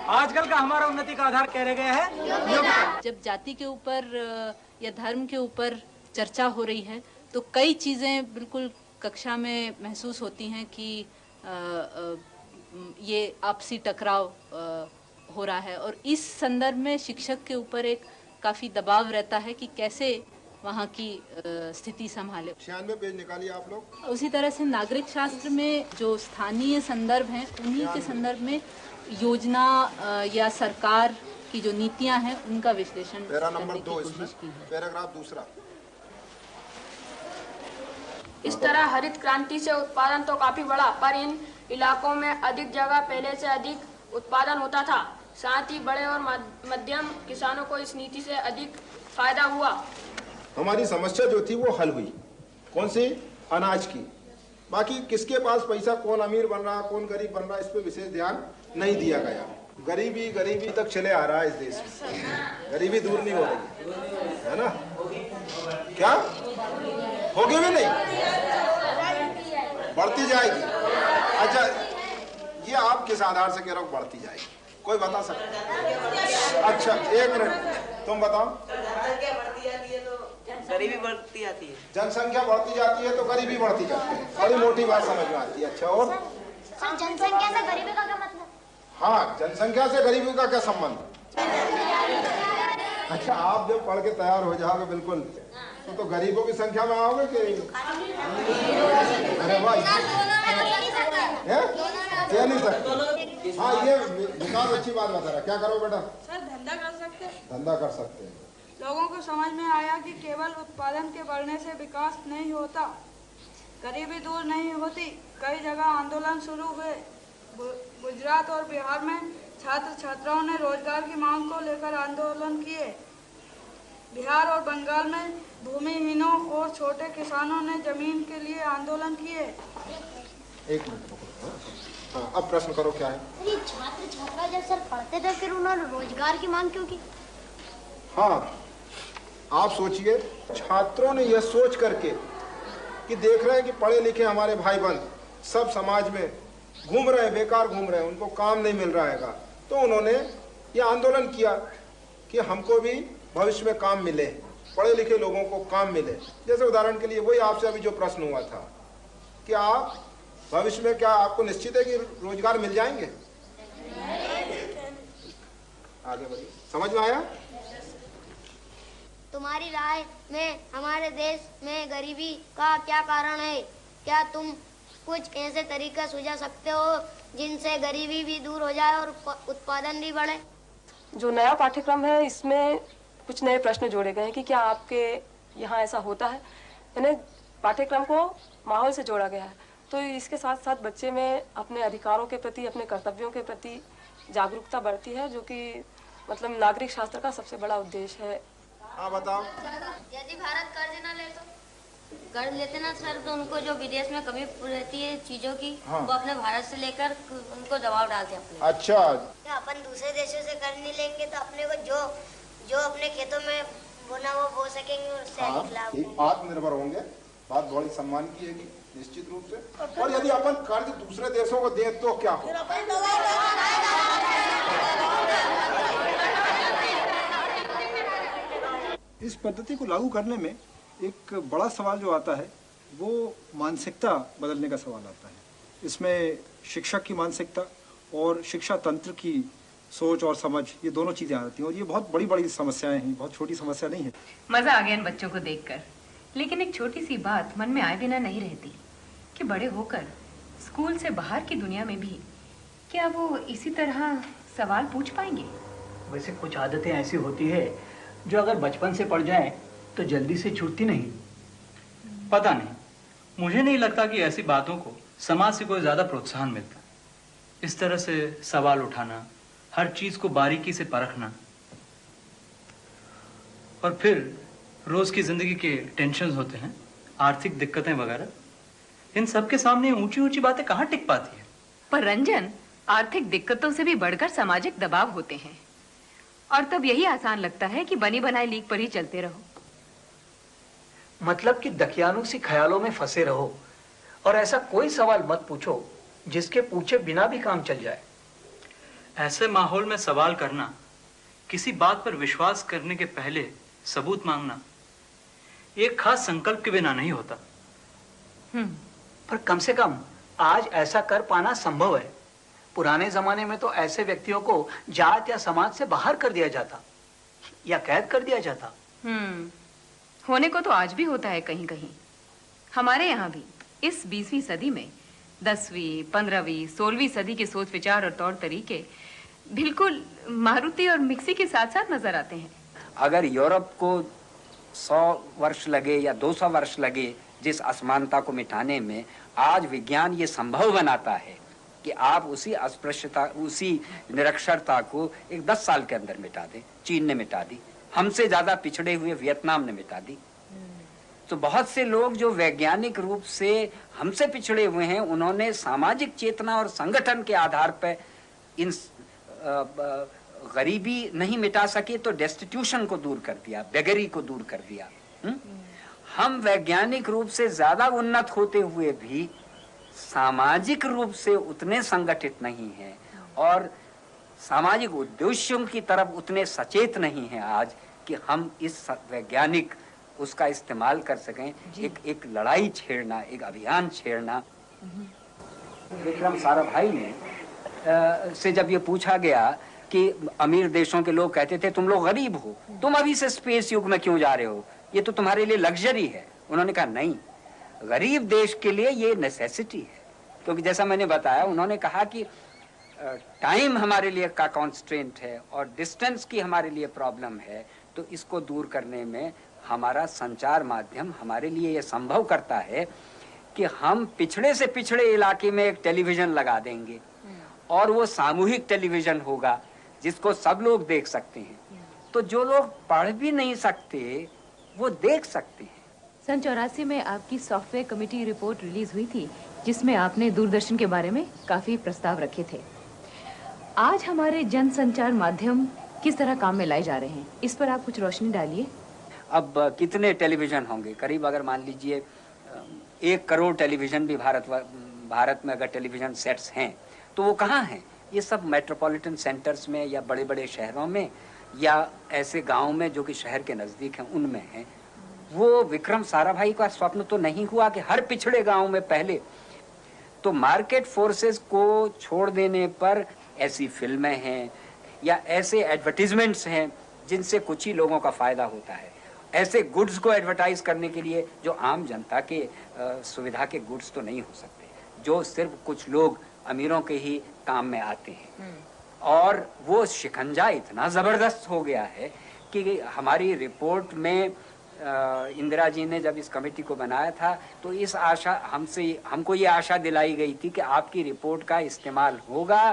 आजकल का हमारा उन्नति का आधार क्या रह गया है? योग्यता। जब जाति के ऊपर या धर्म के ऊपर चर्चा हो रही है तो कई चीजें बिल्कुल कक्षा में महसूस होती हैं कि ये आपसी टकराव हो रहा है और इस संदर्भ में शिक्षक के ऊपर एक काफी दबाव रहता है कि कैसे वहाँ की स्थिति संभाले। 96 पेज निकालिए आप लोग। उसी तरह से नागरिक शास्त्र में जो स्थानीय संदर्भ हैं उन्हीं के संदर्भ में योजना या सरकार की जो नीतियां हैं उनका विश्लेषण पैरा नंबर 2 इसमें पैराग्राफ दूसरा। इस तरह हरित क्रांति से उत्पादन तो काफी बढ़ा पर इन इलाकों में अधिक जगह पहले से अधिक उत्पादन होता था। साथ ही बड़े और मध्यम किसानों को इस नीति से अधिक फायदा हुआ। हमारी समस्या जो थी वो हल हुई। कौन सी? अनाज की। बाकी किसके पास पैसा, कौन अमीर बन रहा कौन गरीब बन रहा, इस पे विशेष ध्यान नहीं दिया गया। गरीबी तक चले आ रहा है इस देश में। गरीबी दूर नहीं हो रही है ना? क्या होगी भी नहीं, बढ़ती जाएगी। अच्छा ये आप किस आधार से कह रहे हो बढ़ती जाएगी? कोई बता सकता है? अच्छा एक मिनट तुम बताओ। गरीबी बढ़ती जाती है, जनसंख्या बढ़ती जाती है तो गरीबी बढ़ती जाती है। बड़ी मोटी बात समझ में आती है। अच्छा और सर जनसंख्या से गरीबी का क्या मतलब? हाँ जनसंख्या से गरीबी का क्या संबंध? अच्छा आप जब पढ़ के तैयार हो जाओगे बिल्कुल तो गरीबों की संख्या में आओगे कि? अरे भाई कह नहीं सकते। हाँ ये विकास अच्छी बात बता रहा। क्या करो बेटा? सर धंधा कर सकते हैं। धंधा कर सकते हैं। लोगों को समझ में आया कि केवल उत्पादन के बढ़ने से विकास नहीं होता, गरीबी दूर नहीं होती। कई जगह आंदोलन शुरू हुए। गुजरात और बिहार में छात्र छात्राओं ने रोजगार की मांग को लेकर आंदोलन किए। बिहार और बंगाल में भूमिहीनों और छोटे किसानों ने जमीन के लिए आंदोलन किए। एक मिनट हाँ, अब प्रश्न करो क्या है? ये छात्र छात्रा जब सर पढ़ते थे फिर उन्होंने रोजगार की मांग क्यों की? हाँ आप सोचिए, छात्रों ने यह सोच करके कि देख रहे हैं कि पढ़े लिखे हमारे भाई बंद सब समाज में घूम रहे हैं, बेकार घूम रहे हैं, उनको काम नहीं मिल रहा है, तो उन्होंने ये आंदोलन किया कि हमको भी भविष्य में काम मिले, पढ़े लिखे लोगों को काम मिले। जैसे उदाहरण के लिए वही आपसे अभी जो प्रश्न हुआ था कि आप भविष्य में क्या आपको निश्चित है कि रोजगार मिल जाएंगे? आगे बढ़िए। समझ में आया? तुम्हारी राय में हमारे देश में गरीबी का क्या कारण है? क्या तुम कुछ ऐसे तरीका सुझा सकते हो जिनसे गरीबी भी दूर हो जाए और उत्पादन भी बढ़े? जो नया पाठ्यक्रम है इसमें कुछ नए प्रश्न जोड़े गए हैं कि क्या आपके यहाँ ऐसा होता है। यानी पाठ्यक्रम को माहौल से जोड़ा गया है तो इसके साथ साथ बच्चे में अपने अधिकारों के प्रति, अपने कर्तव्यों के प्रति जागरूकता बढ़ती है, जो कि मतलब नागरिक शास्त्र का सबसे बड़ा उद्देश्य है। हाँ बताओ। यदि भारत कर्ज न ले तो? कर्ज लेते ना सर तो उनको जो विदेश में कमी रहती है चीजों की, हाँ। वो अपने भारत से लेकर उनको दबाव डालते हैं अपने। अच्छा तो अपन दूसरे देशों से कर्ज नहीं लेंगे तो अपने को जो अपने खेतों में बोना वो बो सकेंगे और सैनिक लाभ आत्मनिर्भर होंगे। बात बड़ी सम्मान की है निश्चित रूप से। और यदि अपन कर्ज दूसरे देशों को दें तो क्या हो? इस पद्धति को लागू करने में एक बड़ा सवाल जो आता है वो मानसिकता बदलने का सवाल आता है। इसमें शिक्षक की मानसिकता और शिक्षा तंत्र की सोच और समझ, ये दोनों चीज़ें आती हैं। और ये बहुत बड़ी बड़ी समस्याएं हैं, बहुत छोटी समस्या नहीं है। मजा आ गया इन बच्चों को देखकर, लेकिन एक छोटी सी बात मन में आए बिना नहीं रहती कि बड़े होकर स्कूल से बाहर की दुनिया में भी क्या वो इसी तरह सवाल पूछ पाएंगे? वैसे कुछ आदतें ऐसी होती है जो अगर बचपन से पड़ जाए तो जल्दी से छूटती नहीं। पता नहीं, मुझे नहीं लगता कि ऐसी बातों को समाज से कोई ज्यादा प्रोत्साहन मिलता। इस तरह से सवाल उठाना, हर चीज को बारीकी से परखना, और फिर रोज की जिंदगी के टेंशन होते हैं, आर्थिक दिक्कतें वगैरह, इन सब के सामने ऊंची ऊंची बातें कहाँ टिक पाती है। पर रंजन, आर्थिक दिक्कतों से भी बढ़कर सामाजिक दबाव होते हैं, और तब यही आसान लगता है कि बनी बनाई लीक पर ही चलते रहो। मतलब कि दकियानुसी ख्यालों में फंसे रहो और ऐसा कोई सवाल मत पूछो जिसके पूछे बिना भी काम चल जाए। ऐसे माहौल में सवाल करना, किसी बात पर विश्वास करने के पहले सबूत मांगना, एक खास संकल्प के बिना नहीं होता। पर कम से कम आज ऐसा कर पाना संभव है। पुराने जमाने में तो ऐसे व्यक्तियों को जात या समाज से बाहर कर दिया जाता या कैद कर दिया जाता। होने को तो आज भी होता है कहीं कहीं। हमारे यहाँ भी इस 20वीं सदी में 10वीं, 15वीं, 16वीं सदी के सोच विचार और तौर तरीके बिल्कुल मारुति और मिक्सी के साथ साथ नजर आते हैं। अगर यूरोप को 100 वर्ष लगे या 200 वर्ष लगे जिस असमानता को मिटाने में, आज विज्ञान ये संभव बनाता है कि आप उसी अस्पृश्यता, उसी निरक्षरता को एक 10 साल के अंदर मिटा दें। चीन ने मिटा दी, हमसे ज्यादा पिछड़े हुए वियतनाम ने मिटा दी। तो बहुत से लोग जो वैज्ञानिक रूप से हमसे पिछड़े हुए हैं, उन्होंने सामाजिक चेतना और संगठन के आधार पर इन गरीबी नहीं मिटा सके तो डेस्टिट्यूशन को दूर कर दिया, बेगरी को दूर कर दिया। हम वैज्ञानिक रूप से ज्यादा उन्नत होते हुए भी सामाजिक रूप से उतने संगठित नहीं हैं और सामाजिक उद्देश्यों की तरफ उतने सचेत नहीं हैं आज कि हम इस वैज्ञानिक उसका इस्तेमाल कर सकें। एक लड़ाई छेड़ना, एक अभियान छेड़ना। विक्रम साराभाई ने से जब ये पूछा गया कि अमीर देशों के लोग कहते थे तुम लोग गरीब हो, तुम अभी से स्पेस युग में क्यों जा रहे हो, ये तो तुम्हारे लिए लग्जरी है। उन्होंने कहा नहीं, गरीब देश के लिए ये नेसेसिटी है। क्योंकि जैसा मैंने बताया, उन्होंने कहा कि टाइम हमारे लिए का कॉन्स्ट्रेंट है और डिस्टेंस की हमारे लिए प्रॉब्लम है, तो इसको दूर करने में हमारा संचार माध्यम हमारे लिए ये संभव करता है कि हम पिछड़े से पिछड़े इलाके में एक टेलीविजन लगा देंगे और वो सामूहिक टेलीविजन होगा जिसको सब लोग देख सकते हैं। तो जो लोग पढ़ भी नहीं सकते वो देख सकते हैं। सन 84 में आपकी सॉफ्टवेयर कमेटी रिपोर्ट रिलीज हुई थी जिसमें आपने दूरदर्शन के बारे में काफी प्रस्ताव रखे थे। आज हमारे जन संचार माध्यम किस तरह काम में लाए जा रहे हैं, इस पर आप कुछ रोशनी डालिए। अब कितने टेलीविजन होंगे? करीब अगर मान लीजिए 1 करोड़ टेलीविजन भी भारत में अगर टेलीविजन सेट्स हैं तो वो कहाँ हैं? ये सब मेट्रोपॉलिटन सेंटर्स में या बड़े बड़े शहरों में या ऐसे गाँव में जो कि शहर के नज़दीक हैं उनमें हैं। वो विक्रम साराभाई का स्वप्न तो नहीं हुआ कि हर पिछड़े गांव में पहले। तो मार्केट फोर्सेस को छोड़ देने पर ऐसी फिल्में हैं या ऐसे एडवर्टीजमेंट्स हैं जिनसे कुछ ही लोगों का फायदा होता है। ऐसे गुड्स को एडवर्टाइज करने के लिए जो आम जनता के सुविधा के गुड्स तो नहीं हो सकते, जो सिर्फ कुछ लोग अमीरों के ही काम में आते हैं। और वो शिकंजा इतना जबरदस्त हो गया है कि हमारी रिपोर्ट में इंदिरा जी ने जब इस कमेटी को बनाया था तो इस आशा हमको ये आशा दिलाई गई थी कि आपकी रिपोर्ट का इस्तेमाल होगा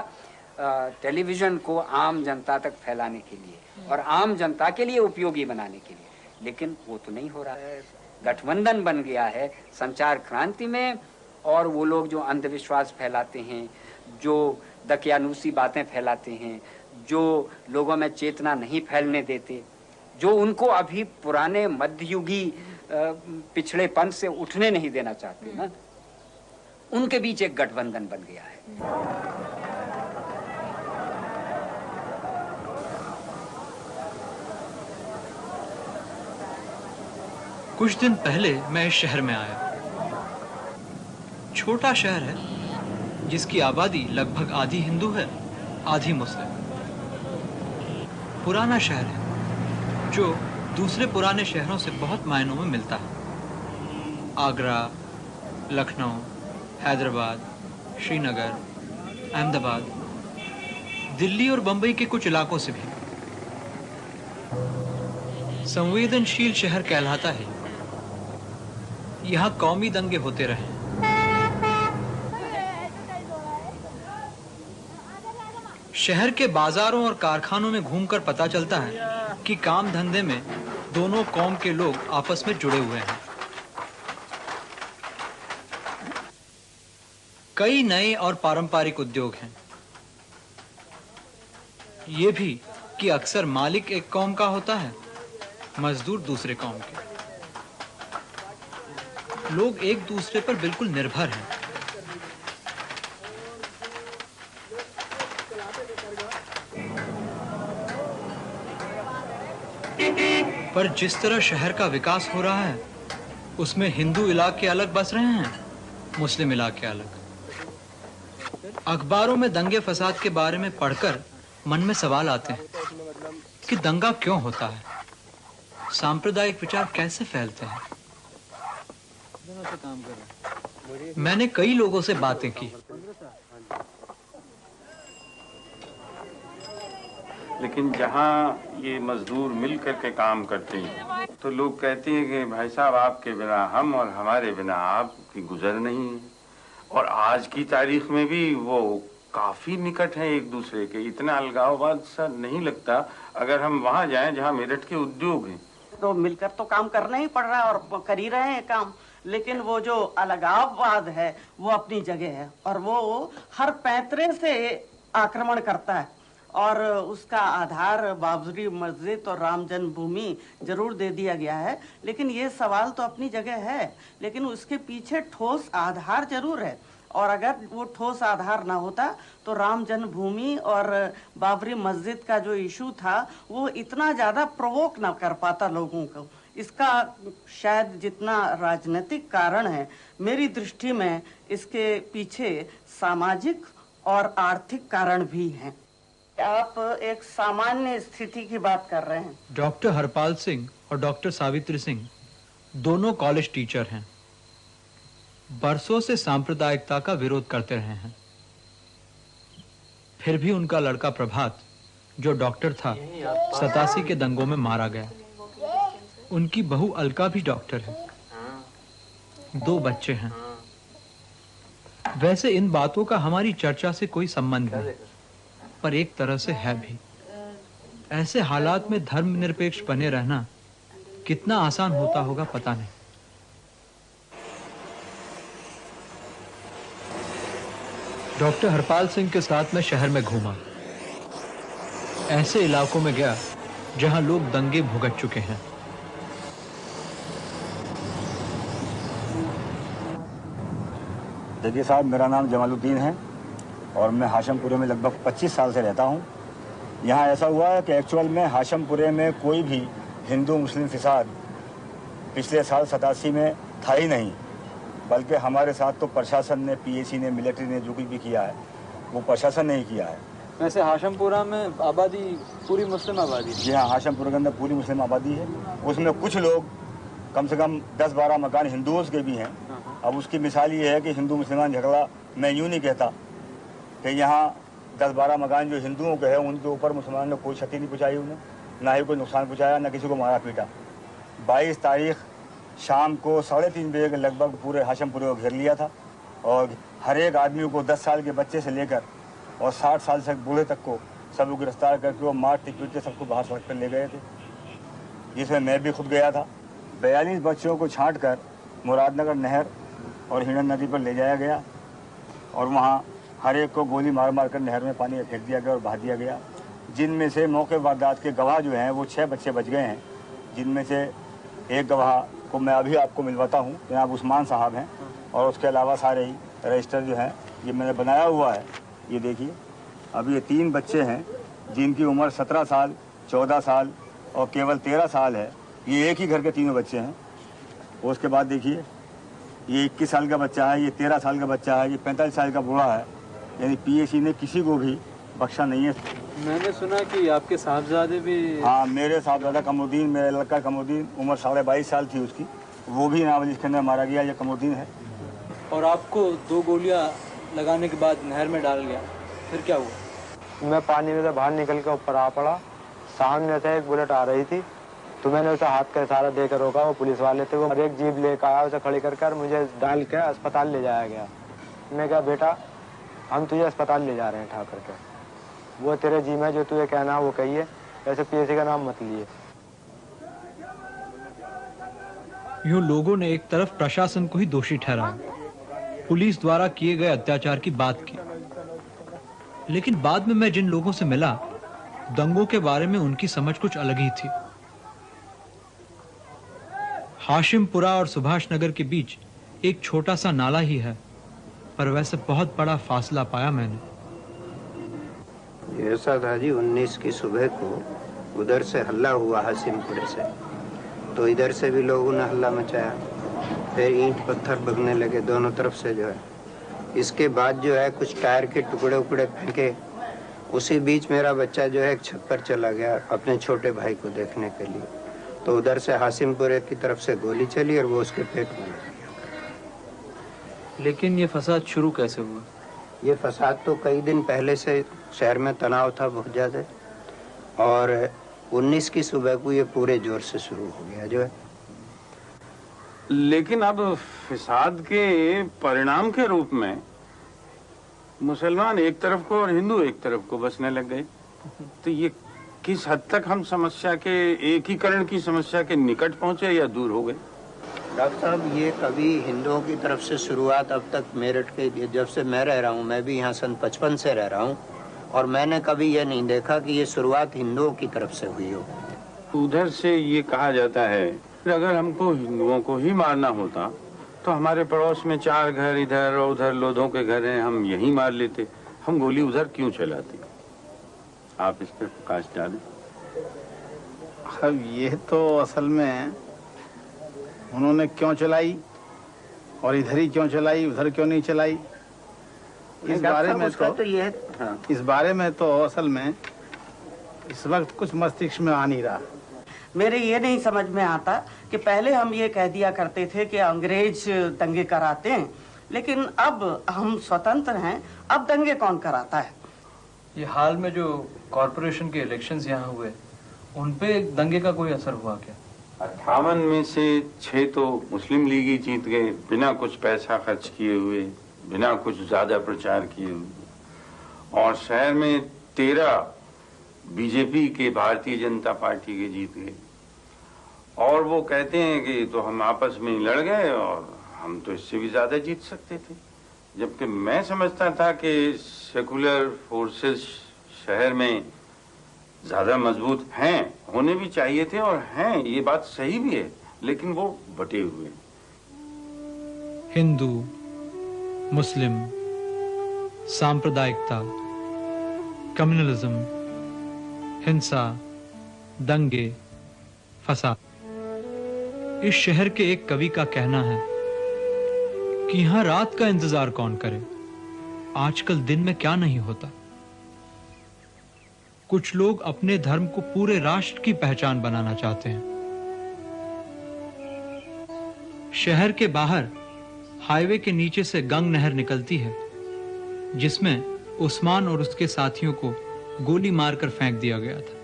टेलीविजन को आम जनता तक फैलाने के लिए और आम जनता के लिए उपयोगी बनाने के लिए। लेकिन वो तो नहीं हो रहा है। गठबंधन बन गया है संचार क्रांति में, और वो लोग जो अंधविश्वास फैलाते हैं, जो दकियानूसी बातें फैलाते हैं, जो लोगों में चेतना नहीं फैलने देते, जो उनको अभी पुराने मध्ययुगी पिछड़ेपन से उठने नहीं देना चाहते ना, उनके बीच एक गठबंधन बन गया है। कुछ दिन पहले मैं इस शहर में आया। छोटा शहर है जिसकी आबादी लगभग आधी हिंदू है, आधी मुस्लिम। पुराना शहर है जो दूसरे पुराने शहरों से बहुत मायनों में मिलता है। आगरा, लखनऊ, हैदराबाद, श्रीनगर, अहमदाबाद, दिल्ली और बंबई के कुछ इलाकों से भी संवेदनशील शहर कहलाता है। यहाँ कौमी दंगे होते रहे। शहर के बाजारों और कारखानों में घूमकर पता चलता है कि काम धंधे में दोनों कौम के लोग आपस में जुड़े हुए हैं। कई नए और पारंपरिक उद्योग हैं। ये भी कि अक्सर मालिक एक कौम का होता है, मजदूर दूसरे कौम के। लोग एक दूसरे पर बिल्कुल निर्भर हैं। पर जिस तरह शहर का विकास हो रहा है उसमें हिंदू इलाके अलग बस रहे हैं, मुस्लिम इलाके अलग। अखबारों में दंगे फसाद के बारे में पढ़कर मन में सवाल आते हैं कि दंगा क्यों होता है, सांप्रदायिक विचार कैसे फैलते हैं। मैंने कई लोगों से बातें की, लेकिन जहाँ ये मजदूर मिल करके काम करते हैं तो लोग कहते हैं कि भाई साहब आपके बिना हम और हमारे बिना आपकी गुजर नहीं है। और आज की तारीख में भी वो काफी निकट हैं एक दूसरे के, इतना अलगाववाद सा नहीं लगता अगर हम वहाँ जाएं जहाँ मेरठ के उद्योग हैं। तो मिलकर तो काम करना ही पड़ रहा है और कर ही रहे हैं काम, लेकिन वो जो अलगाववाद है वो अपनी जगह है और वो हर पैंतरे से आक्रमण करता है। और उसका आधार बाबरी मस्जिद और राम जन्मभूमि जरूर दे दिया गया है, लेकिन ये सवाल तो अपनी जगह है, लेकिन उसके पीछे ठोस आधार जरूर है। और अगर वो ठोस आधार ना होता तो राम जन्मभूमि और बाबरी मस्जिद का जो इशू था वो इतना ज़्यादा प्रोवोक ना कर पाता लोगों को। इसका शायद जितना राजनीतिक कारण है, मेरी दृष्टि में इसके पीछे सामाजिक और आर्थिक कारण भी हैं। आप एक सामान्य स्थिति की बात कर रहे हैं। डॉक्टर हरपाल सिंह और डॉक्टर सावित्री सिंह दोनों कॉलेज टीचर हैं। बरसों से सांप्रदायिकता का विरोध करते रहे हैं। फिर भी उनका लड़का प्रभात, जो डॉक्टर था, 87 के दंगों में मारा गया। उनकी बहू अलका भी डॉक्टर है। 2 बच्चे हैं। वैसे इन बातों का हमारी चर्चा से कोई संबंध नहीं, पर एक तरह से है भी। ऐसे हालात में धर्मनिरपेक्ष बने रहना कितना आसान होता होगा पता नहीं। डॉक्टर हरपाल सिंह के साथ मैं शहर में घूमा, ऐसे इलाकों में गया जहां लोग दंगे भुगत चुके हैं। देखिए साहब, मेरा नाम जमालुद्दीन है और मैं हाशमपुरे में लगभग 25 साल से रहता हूँ। यहाँ ऐसा हुआ है कि एक्चुअल में हाशमपुरे में कोई भी हिंदू मुस्लिम फिसाद पिछले साल 87 में था ही नहीं, बल्कि हमारे साथ तो प्रशासन ने, पीएसी ने, मिलिट्री ने जो कुछ भी किया है वो प्रशासन ने ही किया है। वैसे हाशमपुरा में आबादी पूरी मुस्लिम आबादी? जी हाँ, हाशमपुरा के अंदर पूरी मुस्लिम आबादी है। उसमें कुछ लोग, कम से कम 10-12 मकान हिंदुओं के भी हैं। अब उसकी मिसाल ये है कि हिंदू मुसलमान झगड़ा मैं यूँ नहीं कहता कि यहाँ 10-12 मकान जो हिंदुओं के हैं उनके ऊपर मुसलमान ने कोई क्षति नहीं पहुँचाई, उन्हें ना ही कोई नुकसान पहुँचाया, ना किसी को मारा पीटा। 22 तारीख शाम को 3:30 बजे के लगभग पूरे हाशमपुरे को घेर लिया था और हर एक आदमी को 10 साल के बच्चे से लेकर और 60 साल से बूढ़े तक को सब गिरफ्तार करके वो मारते पीटते सबको बाहर सड़क पर ले गए थे, जिसमें मैं भी खुद गया था। 42 बच्चों को छांट कर मुरादनगर नहर और हिंडन नदी पर ले जाया गया और वहाँ हर एक को गोली मार मार कर नहर में पानी में फेंक दिया गया और बहा दिया गया। जिनमें से मौके वारदात के गवाह जो हैं वो 6 बच्चे बच गए हैं, जिनमें से एक गवाह को मैं अभी आपको मिलवाता हूँ, जनाब उस्मान साहब हैं, और उसके अलावा सारे ही रजिस्टर जो हैं ये मैंने बनाया हुआ है। ये देखिए, अभी ये 3 बच्चे हैं जिनकी उम्र 17 साल, 14 साल और केवल 13 साल है। ये एक ही घर के तीनों बच्चे हैं। उसके बाद देखिए, ये 21 साल का बच्चा है, ये 13 साल का बच्चा है, ये 45 साल का बूढ़ा है। यानी पीएसी ने किसी को भी बख्शा नहीं है। मैंने सुना कि आपके साहबजादे भी। हाँ, मेरे साहबजादा कमरुद्दीन, मेरा लड़का कमरुद्दीन, उम्र 22.5 साल थी उसकी, वो भी नावल इसके अंदर मारा गया। ये कमरुद्दीन है। और आपको 2 गोलियां लगाने के बाद नहर में डाल गया, फिर क्या हुआ? मैं पानी में से बाहर निकल के ऊपर आ पड़ा। सामने से एक बुलेट आ रही थी, तो मैंने उसे हाथ का इशारा देकर रोका। वो पुलिस वाले थे, वो एक जीप लेकर आया, उसे खड़ी कर मुझे डाल के अस्पताल ले जाया गया। मैं कहा बेटा हम तुझे अस्पताल ले जा रहे हैं ठाकर के, वो तेरे जी में जो तुझे कहना वो कहिए, ऐसे किसी का नाम मत लिए। यूं लोगों ने एक तरफ प्रशासन को ही दोषी ठहराया, पुलिस द्वारा किए गए अत्याचार की बात की, लेकिन बाद में मैं जिन लोगों से मिला, दंगों के बारे में उनकी समझ कुछ अलग ही थी। हाशिमपुरा और सुभाष नगर के बीच एक छोटा सा नाला ही है, पर वैसे बहुत बड़ा फासला पाया मैंने। ऐसा था जी, 19 की सुबह को उधर से हल्ला हुआ हाशिमपुरे से, तो इधर से भी लोगों ने हल्ला मचाया, फिर ईंट पत्थर बगने लगे दोनों तरफ से जो है। इसके बाद जो है कुछ टायर के टुकड़े उकड़े फेंके। उसी बीच मेरा बच्चा जो है एक छत पर चला गया अपने छोटे भाई को देखने के लिए, तो उधर से हाशिमपुरे की तरफ से गोली चली और वो उसके पेट में लग गया। लेकिन ये फसाद शुरू कैसे हुआ? ये फसाद तो कई दिन पहले से शहर में तनाव था बहुत ज़्यादा, और 19 की सुबह को ये पूरे जोर से शुरू हो गया जो है। लेकिन अब फसाद के परिणाम के रूप में मुसलमान एक तरफ को और हिंदू एक तरफ को बसने लग गए, तो ये किस हद तक हम समस्या के एकीकरण की समस्या के निकट पहुंचे या दूर हो गए? डॉक्टर साहब, ये कभी हिंदुओं की तरफ से शुरुआत अब तक मेरठ के, जब से मैं रह रहा हूँ, मैं भी यहाँ सन 55 से रह रहा हूँ, और मैंने कभी ये नहीं देखा कि ये शुरुआत हिंदुओं की तरफ से हुई हो। उधर से ये कहा जाता है अगर हमको हिंदुओं को ही मारना होता तो हमारे पड़ोस में 4 घर इधर और उधर लोधों के घर हैं, हम यहीं मार लेते, हम गोली उधर क्यों चलाते? आप इस पर प्रकाश डालें। अब ये तो असल में उन्होंने क्यों चलाई और इधर ही क्यों चलाई, उधर क्यों नहीं चलाई, इस बारे में तो ये हाँ। इस बारे में तो असल में इस वक्त कुछ मस्तिष्क में आ नहीं रहा। मेरे ये नहीं समझ में आता कि पहले हम ये कह दिया करते थे कि अंग्रेज दंगे कराते हैं, लेकिन अब हम स्वतंत्र हैं, अब दंगे कौन कराता है? ये हाल में जो कॉरपोरेशन के इलेक्शंस यहाँ हुए, उन पे दंगे का कोई असर हुआ क्या? 58 में से 6 तो मुस्लिम लीग ही जीत गए, बिना कुछ पैसा खर्च किए हुए, बिना कुछ ज्यादा प्रचार किए हुए, और शहर में 13 बीजेपी के, भारतीय जनता पार्टी के जीत गए। और वो कहते हैं कि तो हम आपस में ही लड़ गए और हम तो इससे भी ज्यादा जीत सकते थे, जबकि मैं समझता था कि सेकुलर फोर्सेस शहर में ज्यादा मजबूत हैं, होने भी चाहिए थे और हैं, ये बात सही भी है, लेकिन वो बटे हुए। हिंदू, मुस्लिम, सांप्रदायिकता, कम्युनलिज्म, हिंसा, दंगे, फसाद। इस शहर के एक कवि का कहना है कि यहां रात का इंतजार कौन करे, आजकल दिन में क्या नहीं होता। कुछ लोग अपने धर्म को पूरे राष्ट्र की पहचान बनाना चाहते हैं। शहर के बाहर हाईवे के नीचे से गंग नहर निकलती है, जिसमें उस्मान और उसके साथियों को गोली मारकर फेंक दिया गया था।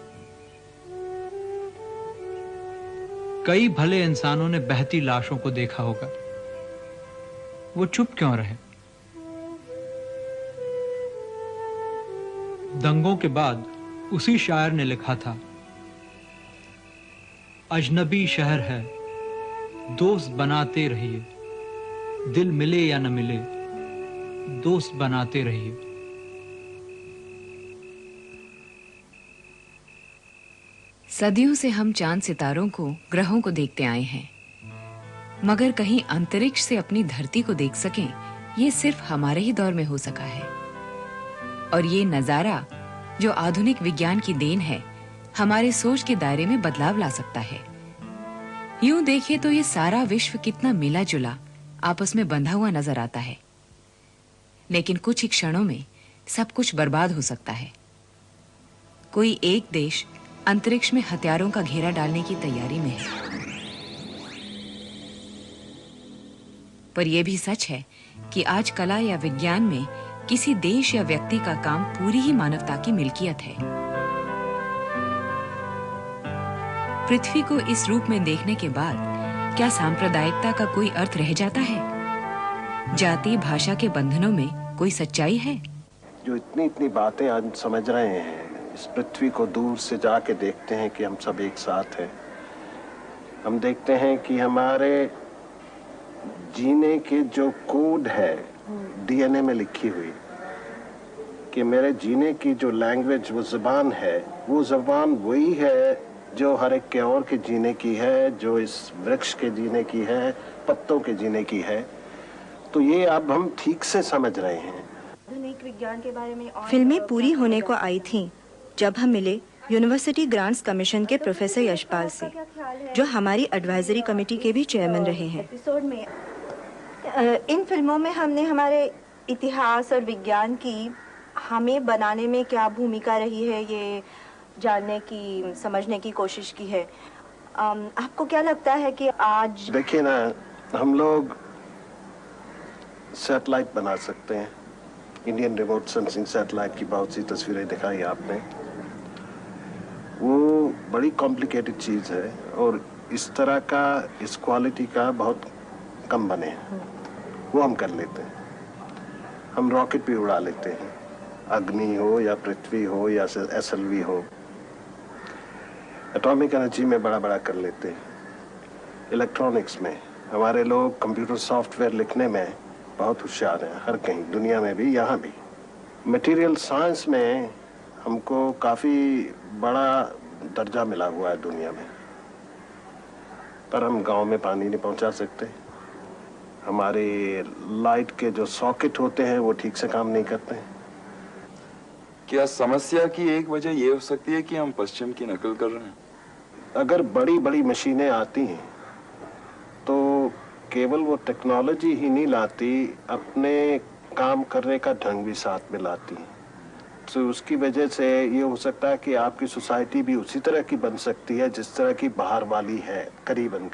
कई भले इंसानों ने बहती लाशों को देखा होगा, वो चुप क्यों रहे? दंगों के बाद उसी शायर ने लिखा था, अजनबी शहर है, दोस्त बनाते रहिए, दिल मिले या न मिले, दोस्त बनाते रहिए। सदियों से हम चांद सितारों को, ग्रहों को देखते आए हैं, मगर कहीं अंतरिक्ष से अपनी धरती को देख सकें, ये सिर्फ हमारे ही दौर में हो सका है। और ये नजारा जो आधुनिक विज्ञान की देन है, हमारे सोच के दायरे में बदलाव ला सकता है। यूं देखें तो ये सारा विश्व कितना मिला जुला, आपस में बंधा हुआ नजर आता है, लेकिन कुछ ही क्षणों में सब कुछ बर्बाद हो सकता है। कोई एक देश अंतरिक्ष में हथियारों का घेरा डालने की तैयारी में है। पर यह भी सच है कि आज कला या विज्ञान में किसी देश या व्यक्ति का काम पूरी ही मानवता की मिल्कियत है। पृथ्वी को इस रूप में देखने के बाद क्या सांप्रदायिकता का कोई अर्थ रह जाता है? जाति भाषा के बंधनों में कोई सच्चाई है? जो इतनी बातें आज समझ रहे हैं, इस पृथ्वी को दूर से जाके देखते हैं कि हम सब एक साथ हैं। हम देखते हैं कि हमारे जीने के जो कोड है डीएनए में लिखी हुई, कि मेरे जीने की जो लैंग्वेज, वो ज़बान है, वो ज़बान वही है जो हर एक के और के जीने की है, जो इस वृक्ष के जीने की है, पत्तों के जीने की है। तो ये अब हम ठीक से समझ रहे हैं। आधुनिक विज्ञान के बारे में फिल्में पूरी होने को आई थीं जब हम मिले यूनिवर्सिटी ग्रांट्स कमीशन के प्रोफेसर यशपाल से, जो हमारी एडवाइजरी कमेटी के भी चेयरमैन रहे हैं। एपिसोड में इन फिल्मों में हमने हमारे इतिहास और विज्ञान की हमें बनाने में क्या भूमिका रही है ये जानने की, समझने की कोशिश की है। आपको क्या लगता है कि आज देखिए ना, हम लोग सैटेलाइट बना सकते हैं। इंडियन रिमोट सेंसिंग सैटेलाइट की बहुत सी तस्वीरें दिखाई आपने। वो बड़ी कॉम्प्लिकेटेड चीज़ है और इस तरह का, इस क्वालिटी का बहुत कम बने हैं। वो हम कर लेते हैं। हम रॉकेट भी उड़ा लेते हैं, अग्नि हो या पृथ्वी हो या SLV हो। एटॉमिक एनर्जी में बड़ा कर लेते हैं। इलेक्ट्रॉनिक्स में हमारे लोग कंप्यूटर सॉफ्टवेयर लिखने में बहुत होशियार हैं, हर कहीं दुनिया में भी, यहाँ भी। मटेरियल साइंस में हमको काफ़ी बड़ा दर्जा मिला हुआ है दुनिया में, पर हम गांव में पानी नहीं पहुंचा सकते। हमारे लाइट के जो सॉकेट होते हैं वो ठीक से काम नहीं करते। क्या समस्या की एक वजह ये हो सकती है कि हम पश्चिम की नकल कर रहे हैं? अगर बड़ी मशीनें आती हैं तो केवल वो टेक्नोलॉजी ही नहीं लाती, अपने काम करने का ढंग भी साथ में लाती है। तो उसकी वजह से ये हो सकता है कि आपकी सोसाइटी भी उसी तरह की बन सकती है जिस तरह की बाहर वाली है, करीबन।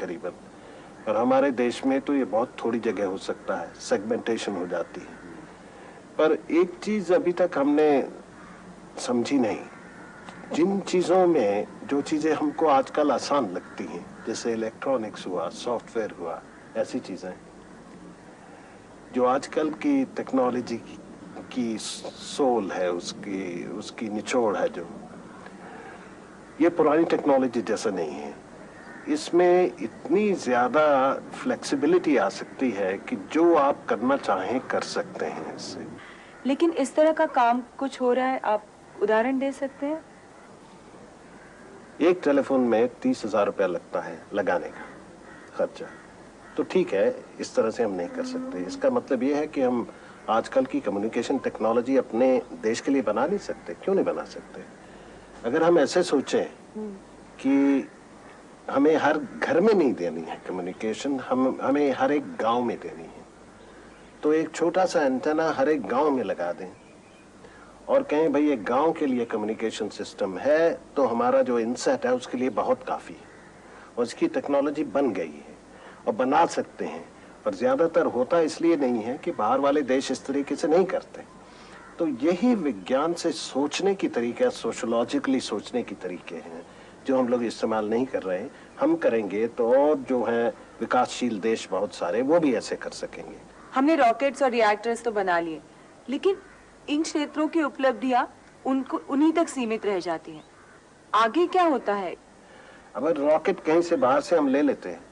और हमारे देश में तो ये बहुत थोड़ी जगह हो सकता है, सेगमेंटेशन हो जाती है। पर एक चीज अभी तक हमने समझी नहीं, जिन चीजों में जो चीजें हमको आजकल आसान लगती हैं, जैसे इलेक्ट्रॉनिक्स हुआ, सॉफ्टवेयर हुआ, ऐसी चीजें जो आजकल की टेक्नोलॉजी की सोल है, उसकी निचोड़ है, जो ये पुरानी टेक्नोलॉजी जैसा नहीं है। इसमें इतनी ज्यादा फ्लेक्सिबिलिटी आ सकती है कि जो आप करना चाहें कर सकते हैं इससे। लेकिन इस तरह का काम कुछ हो रहा है, आप उदाहरण दे सकते हैं? एक टेलीफोन में 30,000 रुपया लगता है लगाने का खर्चा। तो ठीक है, इस तरह से हम नहीं कर सकते। इसका मतलब ये है कि हम आजकल की कम्युनिकेशन टेक्नोलॉजी अपने देश के लिए बना नहीं सकते। क्यों नहीं बना सकते? अगर हम ऐसे सोचें कि हमें हर घर में नहीं देनी है कम्युनिकेशन, हमें हर एक गांव में देनी है, तो एक छोटा सा एंटेना हर एक गांव में लगा दें और कहें भाई एक गांव के लिए कम्युनिकेशन सिस्टम है, तो हमारा जो इनसेट है उसके लिए बहुत काफ़ी है। और इसकी टेक्नोलॉजी बन गई है और बना सकते हैं, पर ज़्यादातर होता इसलिए नहीं है कि बाहर वाले देश इस तरीके से नहीं करते। तो यही विज्ञान से सोचने की तरीका, सोशोलॉजिकली सोचने की तरीके हैं जो हम लोग इस्तेमाल नहीं कर रहे हैं। हम करेंगे तो और जो है विकासशील देश बहुत सारे, वो भी ऐसे कर सकेंगे। हमने रॉकेट्स और रिएक्टर्स तो बना लिए, लेकिन इन क्षेत्रों की उपलब्धियां उन्हीं तक सीमित रह जाती हैं। आगे क्या होता है? अगर रॉकेट कहीं से बाहर से हम ले लेते हैं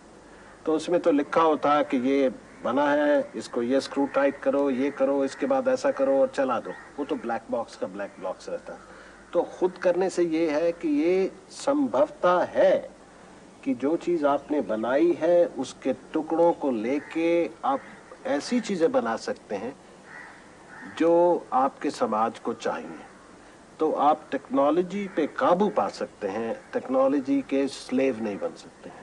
तो उसमें तो लिखा होता है कि ये बना है, इसको ये स्क्रू टाइट करो, ये करो, इसके बाद ऐसा करो और चला दो। वो तो ब्लैक बॉक्स का ब्लैक बॉक्स रहता है। तो खुद करने से ये है कि ये संभवता है कि जो चीज आपने बनाई है उसके टुकड़ों को लेके आप ऐसी चीजें बना सकते हैं जो आपके समाज को चाहिए। तो आप टेक्नोलॉजी पे काबू पा सकते हैं, टेक्नोलॉजी के स्लेव नहीं बन सकते।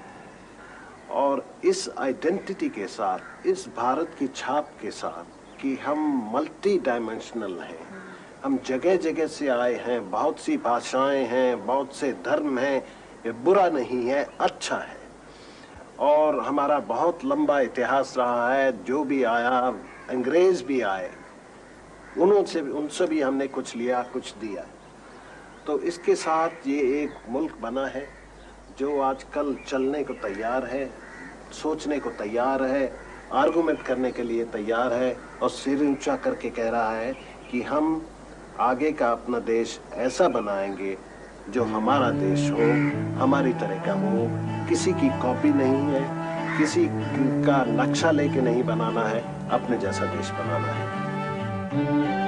और इस आइडेंटिटी के साथ, इस भारत की छाप के साथ कि हम मल्टी डायमेंशनल हैं, हम जगह जगह से आए हैं, बहुत सी भाषाएं हैं, बहुत से धर्म हैं, ये बुरा नहीं है, अच्छा है। और हमारा बहुत लंबा इतिहास रहा है, जो भी आया, अंग्रेज भी आए, उनसे भी हमने कुछ लिया, कुछ दिया। तो इसके साथ ये एक मुल्क बना है जो आजकल चलने को तैयार है, सोचने को तैयार है, आर्गुमेंट करने के लिए तैयार है और सिर ऊंचा करके कह रहा है कि हम आगे का अपना देश ऐसा बनाएंगे जो हमारा देश हो, हमारी तरह का हो, किसी की कॉपी नहीं है, किसी का नक्शा लेके नहीं बनाना है, अपने जैसा देश बनाना है।